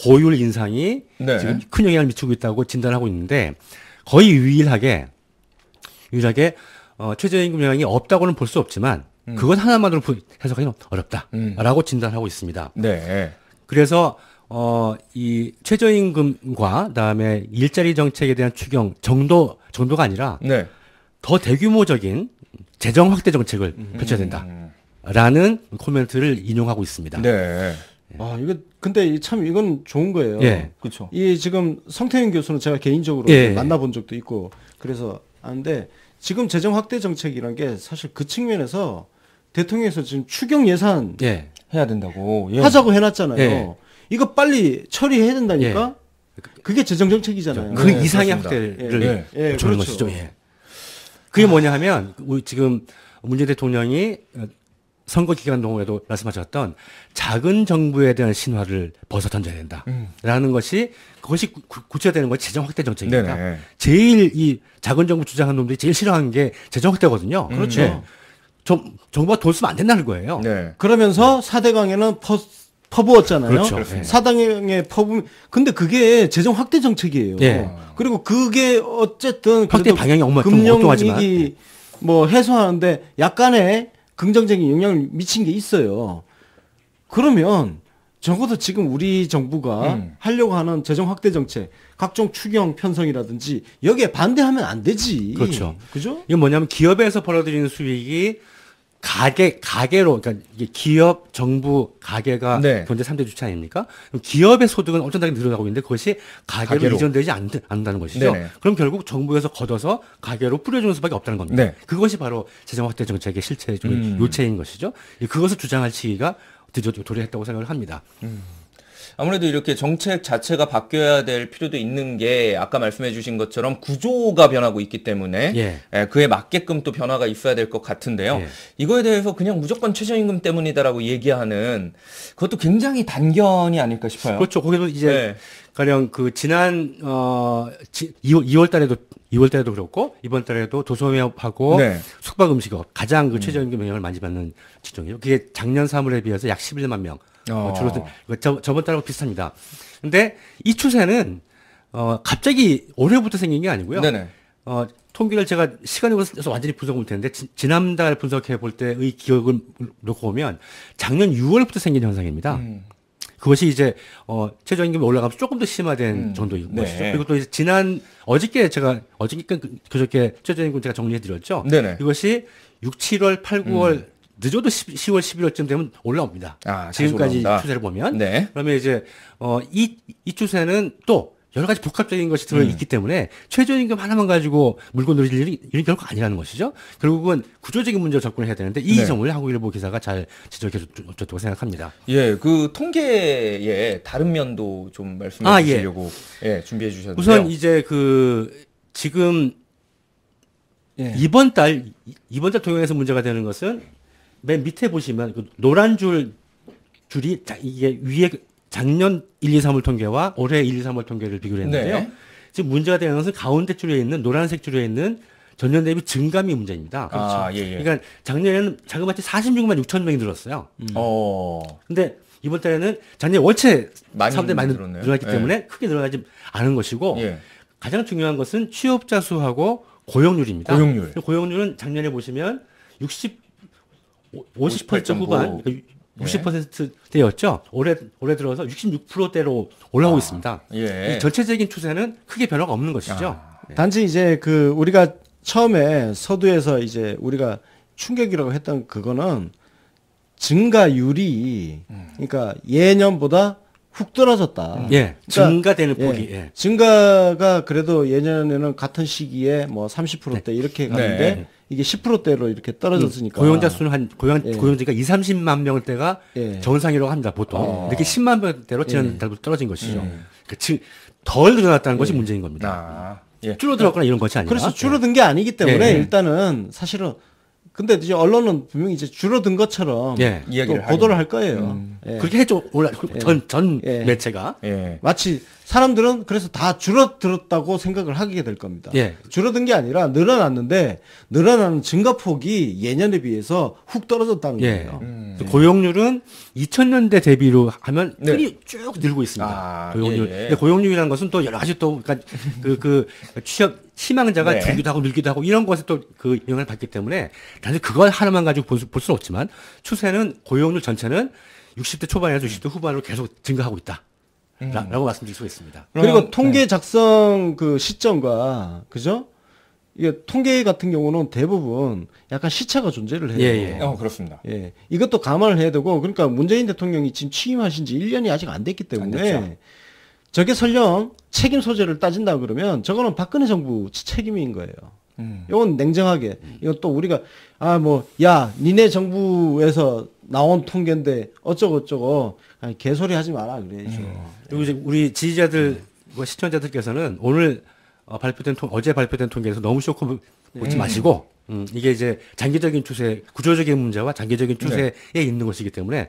고율 인상이 네. 지금 큰 영향을 미치고 있다고 진단하고 있는데 거의 유일하게 최저임금 영향이 없다고는 볼 수 없지만 그것 하나만으로 해석하기는 어렵다라고 진단하고 있습니다. 네. 그래서 이 최저임금과 그다음에 일자리 정책에 대한 추경 정도가 아니라 네. 더 대규모적인 재정 확대 정책을 펼쳐야 된다라는 코멘트를 인용하고 있습니다. 네. 이거 근데 참 이건 좋은 거예요. 예. 그렇죠. 이 지금 성태윤 교수는 제가 개인적으로 예. 만나본 적도 있고 그래서 아는데 지금 재정 확대 정책이란 게 사실 그 측면에서 대통령에서 지금 추경 예산 예. 해야 된다고. 예. 하자고 해놨잖아요. 예. 이거 빨리 처리해야 된다니까. 그게 재정 정책이잖아요. 그 네, 이상의 그렇습니다. 확대를 예, 주는 그렇죠. 것이죠. 예. 그게 뭐냐 하면 지금 문재인 대통령이 선거 기간 동안에도 말씀하셨던 작은 정부에 대한 신화를 벗어 던져야 된다라는 것이 그것이 구체화되는 것이 재정 확대 정책입니다. 네네. 제일 이 작은 정부 주장하는 놈들이 제일 싫어하는 게 재정 확대거든요. 그렇죠. 네. 정부가 돈 쓰면 안 된다는 거예요. 네. 그러면서 4대강에는 퍼부었잖아요. 그렇죠. 그렇습니다. 사당에 퍼부. 근데 그게 재정 확대 정책이에요. 예. 그리고 그게 어쨌든 확대 그래도 방향이 좀 엉뚱하지만. 금융위기 뭐 해소하는데 약간의 긍정적인 영향을 미친 게 있어요. 그러면 적어도 지금 우리 정부가 하려고 하는 재정 확대 정책, 각종 추경 편성이라든지 여기에 반대하면 안 되지. 그렇죠. 그죠? 이건 뭐냐면 기업에서 벌어들이는 수익이 가계로, 그러니까 이게 기업, 정부, 가계가 네. 경제 3대 주체 아닙니까? 그럼 기업의 소득은 엄청나게 늘어나고 있는데 그것이 가계로 이전되지 않는다는 것이죠. 네네. 그럼 결국 정부에서 걷어서 가계로 뿌려주는 수밖에 없다는 겁니다. 네. 그것이 바로 재정 확대 정책의 실체적인 요체인 것이죠. 그것을 주장할 시기가 드디어 도래했다고 생각을 합니다. 아무래도 이렇게 정책 자체가 바뀌어야 될 필요도 있는 게 아까 말씀해 주신 것처럼 구조가 변하고 있기 때문에 예. 그에 맞게끔 또 변화가 있어야 될 것 같은데요. 예. 이거에 대해서 그냥 무조건 최저임금 때문이다라고 얘기하는 그것도 굉장히 단견이 아닐까 싶어요. 그렇죠. 거기도 이제 네. 가령 그 지난 2월 달에도 그렇고 이번 달에도 도소매업하고 네. 숙박 음식업 가장 그 최저임금 영향을 많이 받는 직종이에요. 그게 작년 3월에 비해서 약 11만 명 줄어든. 저번 달하고 비슷합니다. 근데 이 추세는 갑자기 올해부터 생긴 게 아니고요. 네네. 통계를 제가 시간이 걸려서 완전히 분석을 못했는데 지난달 분석해 볼 때의 기억을 놓고 보면 작년 6월부터 생긴 현상입니다. 그것이 이제 최저임금이 올라가면서 조금 더 심화된 정도인 네. 것이죠. 그리고 또 이제 그저께 최저임금 제가 정리해 드렸죠. 네네. 이것이 6, 7월, 8, 9월 늦어도 10월, 11월쯤 되면 올라옵니다. 다시 지금까지 올라온다. 추세를 보면. 네. 그러면 이제 이 추세는 또 여러 가지 복합적인 것이 들어있기 때문에 최저임금 하나만 가지고 물고 늘릴 일이 결코 아니라는 것이죠. 결국은 구조적인 문제로 접근해야 되는데 이 네. 점을 한국일보 기사가 잘 지적해 줬다고 생각합니다. 예, 그 통계의 다른 면도 좀 말씀해 아, 주시려고 준비해 주셨는데요. 우선 이제 지금 이번 달 통영에서 문제가 되는 것은 맨 밑에 보시면 그 노란 줄이 이게 위에 작년 1, 2, 3월 통계와 올해 1, 2, 3월 통계를 비교를 했는데요. 네. 지금 문제가 되는 것은 가운데 줄에 있는 노란색 줄에 있는 전년 대비 증감이 문제입니다. 아, 예. 그러니까 작년에는 자그마치 46만 6천 명이 늘었어요. 근데 이번 달에는 작년에 원체 많이 사람들이 많이 늘었네요. 늘어났기 예. 때문에 크게 늘어나지 않은 것이고 예. 가장 중요한 것은 취업자 수하고 고용률입니다. 고용률. 고용률은 작년에 보시면 50% 후반, 60%대였죠. 올해 들어서 66%대로 올라오고 있습니다. 예. 이 전체적인 추세는 크게 변화가 없는 것이죠. 단지 이제 그 우리가 처음에 서두에서 이제 우리가 충격이라고 했던 그거는 증가율이 그러니까 예년보다 훅 떨어졌다. 예, 그러니까, 증가되는 폭이. 예. 증가가 그래도 예년에는 같은 시기에 뭐 30%대 이렇게 가는데 네. 이게 10%대로 이렇게 떨어졌으니까 고용자 수는 예. 고용자가 2, 30만 명대가 예. 정상이라고 합니다. 보통 이렇게 10만 명대로 지난달부터 떨어진 것이죠. 그러니까 덜 늘어났다는 것이 문제인 겁니다. 예. 줄어들었거나 이런 것이 아니라. 그래서 줄어든 게 아니기 때문에 예. 일단은 사실은 근데 이제 언론은 분명히 이제 줄어든 것처럼 예. 또 이야기를 보도를 할 거예요. 예. 그렇게 했죠. 전 예. 매체가. 예. 마치 사람들은 그래서 다 줄어들었다고 생각을 하게 될 겁니다. 예. 줄어든 게 아니라 늘어났는데 늘어나는 증가폭이 예년에 비해서 훅 떨어졌다는 예. 거예요. 고용률은 2000년대 대비로 하면 네. 쭉 늘고 있습니다. 아, 고용률. 예, 예. 근데 고용률이라는 것은 또 여러 가지 또 그러니까 그 취업 희망자가 네. 줄기도 하고 늘기도 하고 이런 것에 또 그 영향을 받기 때문에 단지 그거 하나만 가지고 볼 수는 없지만 추세는 고용률 전체는 60대 초반에서 60대 후반으로 계속 증가하고 있다. 라고 말씀드릴 수가 있습니다. 그리고 통계 작성 그 시점과 그죠? 이게 통계 같은 경우는 대부분 약간 시차가 존재를 해요. 예, 예. 그렇습니다. 예. 이것도 감안을 해야 되고 그러니까 문재인 대통령이 지금 취임하신 지 1년이 아직 안 됐기 안 때문에 됐죠. 저게 설령 책임 소재를 따진다 그러면 저거는 박근혜 정부 책임인 거예요. 이건 냉정하게 이건 또 우리가 야 니네 정부에서 나온 통계인데 어쩌고 아니 개소리 하지 마라 그래야죠. 그리고 이제 우리 지지자들과 시청자들께서는 오늘 어제 발표된 통계에서 너무 쇼크 보지 마시고 이게 이제 장기적인 추세, 구조적인 문제와 장기적인 추세에 있는 것이기 때문에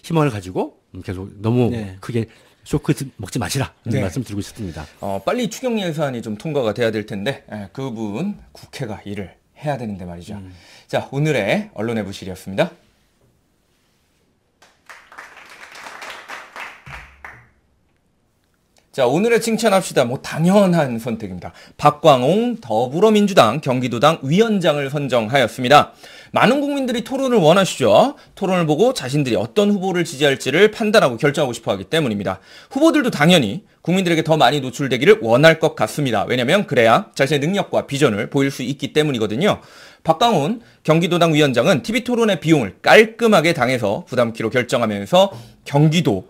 희망을 가지고 계속 너무 네. 크게 쇼크 먹지 마시라 네. 말씀드리고 싶습니다. 빨리 추경 예산이 좀 통과가 돼야 될 텐데 그 부분 국회가 일을 해야 되는데 말이죠. 자, 오늘의 언론의 부실이었습니다. 자, 오늘의 칭찬합시다. 당연한 선택입니다. 박광홍 더불어민주당 경기도당 위원장을 선정하였습니다. 많은 국민들이 토론을 원하시죠. 토론을 보고 자신들이 어떤 후보를 지지할지를 판단하고 결정하고 싶어 하기 때문입니다. 후보들도 당연히 국민들에게 더 많이 노출되기를 원할 것 같습니다. 왜냐하면 그래야 자신의 능력과 비전을 보일 수 있기 때문이거든요. 박광훈 경기도당 위원장은 TV토론의 비용을 깔끔하게 당해서 부담키로 결정하면서 경기도의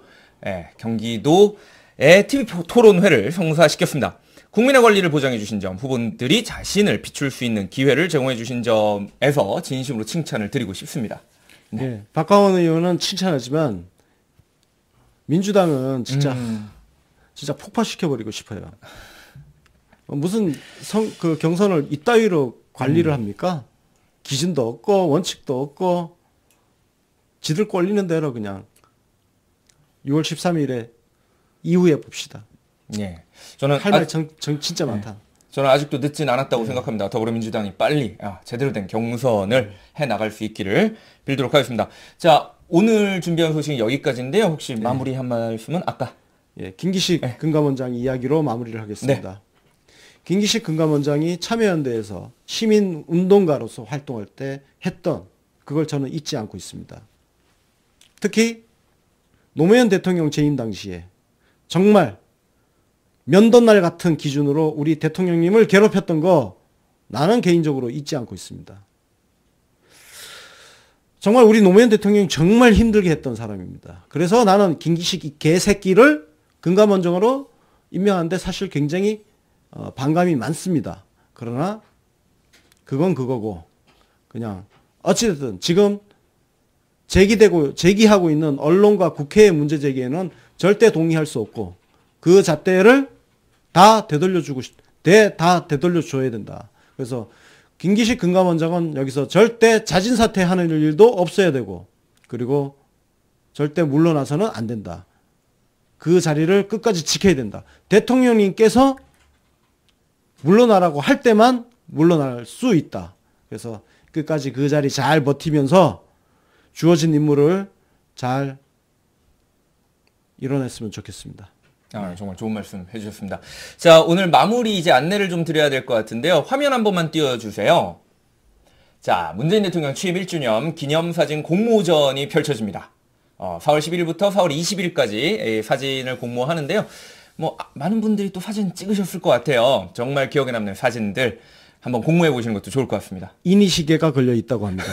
TV토론회를 성사시켰습니다. 국민의 권리를 보장해 주신 점, 후보들이 자신을 비출 수 있는 기회를 제공해 주신 점에서 진심으로 칭찬을 드리고 싶습니다. 네. 박광원 의원은 칭찬하지만 민주당은 진짜 폭파시켜버리고 싶어요. 무슨 그 경선을 이따위로 관리를 합니까? 기준도 없고 원칙도 없고 지들 꼴리는 대로 그냥 6월 13일에 이후에 봅시다. 예. 저는 할 말 진짜 많다. 저는 아직도 늦진 않았다고 생각합니다. 더불어민주당이 빨리 제대로 된 경선을 해 나갈 수 있기를 빌도록 하겠습니다. 자, 오늘 준비한 소식은 여기까지인데요. 혹시 마무리 한 말씀은 아까 김기식 금감원장 이야기로 마무리를 하겠습니다. 김기식 금감원장이 참여연대에서 시민운동가로서 활동할 때 했던 그걸 저는 잊지 않고 있습니다. 특히 노무현 대통령 재임 당시에 정말 면도날 같은 기준으로 우리 대통령님을 괴롭혔던 거 나는 개인적으로 잊지 않고 있습니다. 정말 우리 노무현 대통령이 정말 힘들게 했던 사람입니다. 그래서 나는 김기식 이 개새끼를 금감원장으로 임명하는데 사실 굉장히 반감이 많습니다. 그러나 그건 그거고 그냥 어찌됐든 지금 제기하고 있는 언론과 국회의 문제 제기에는 절대 동의할 수 없고 그 잣대를 다 되돌려줘야 된다. 그래서 김기식 금감원장은 여기서 절대 자진 사퇴하는 일도 없어야 되고 그리고 절대 물러나서는 안 된다. 그 자리를 끝까지 지켜야 된다. 대통령님께서 물러나라고 할 때만 물러날 수 있다. 그래서 끝까지 그 자리 잘 버티면서 주어진 임무를 잘 이뤄냈으면 좋겠습니다. 정말 좋은 말씀 해주셨습니다. 자, 오늘 마무리 이제 안내를 좀 드려야 될 것 같은데요. 화면 한 번만 띄워주세요. 자, 문재인 대통령 취임 1주년 기념사진 공모전이 펼쳐집니다. 4월 11일부터 4월 20일까지 사진을 공모하는데요. 많은 분들이 또 사진 찍으셨을 것 같아요. 정말 기억에 남는 사진들 한번 공모해 보시는 것도 좋을 것 같습니다. 이니시계가 걸려 있다고 합니다.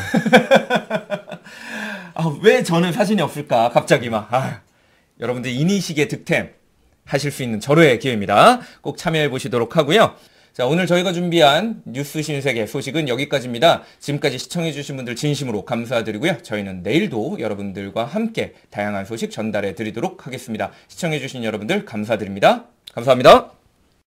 왜 저는 사진이 없을까? 갑자기 여러분들 이니시계 득템 하실 수 있는 절호의 기회입니다. 꼭 참여해 보시도록 하고요. 자, 오늘 저희가 준비한 뉴스 신세계 소식은 여기까지입니다. 지금까지 시청해 주신 분들 진심으로 감사드리고요. 저희는 내일도 여러분들과 함께 다양한 소식 전달해 드리도록 하겠습니다. 시청해 주신 여러분들 감사드립니다. 감사합니다.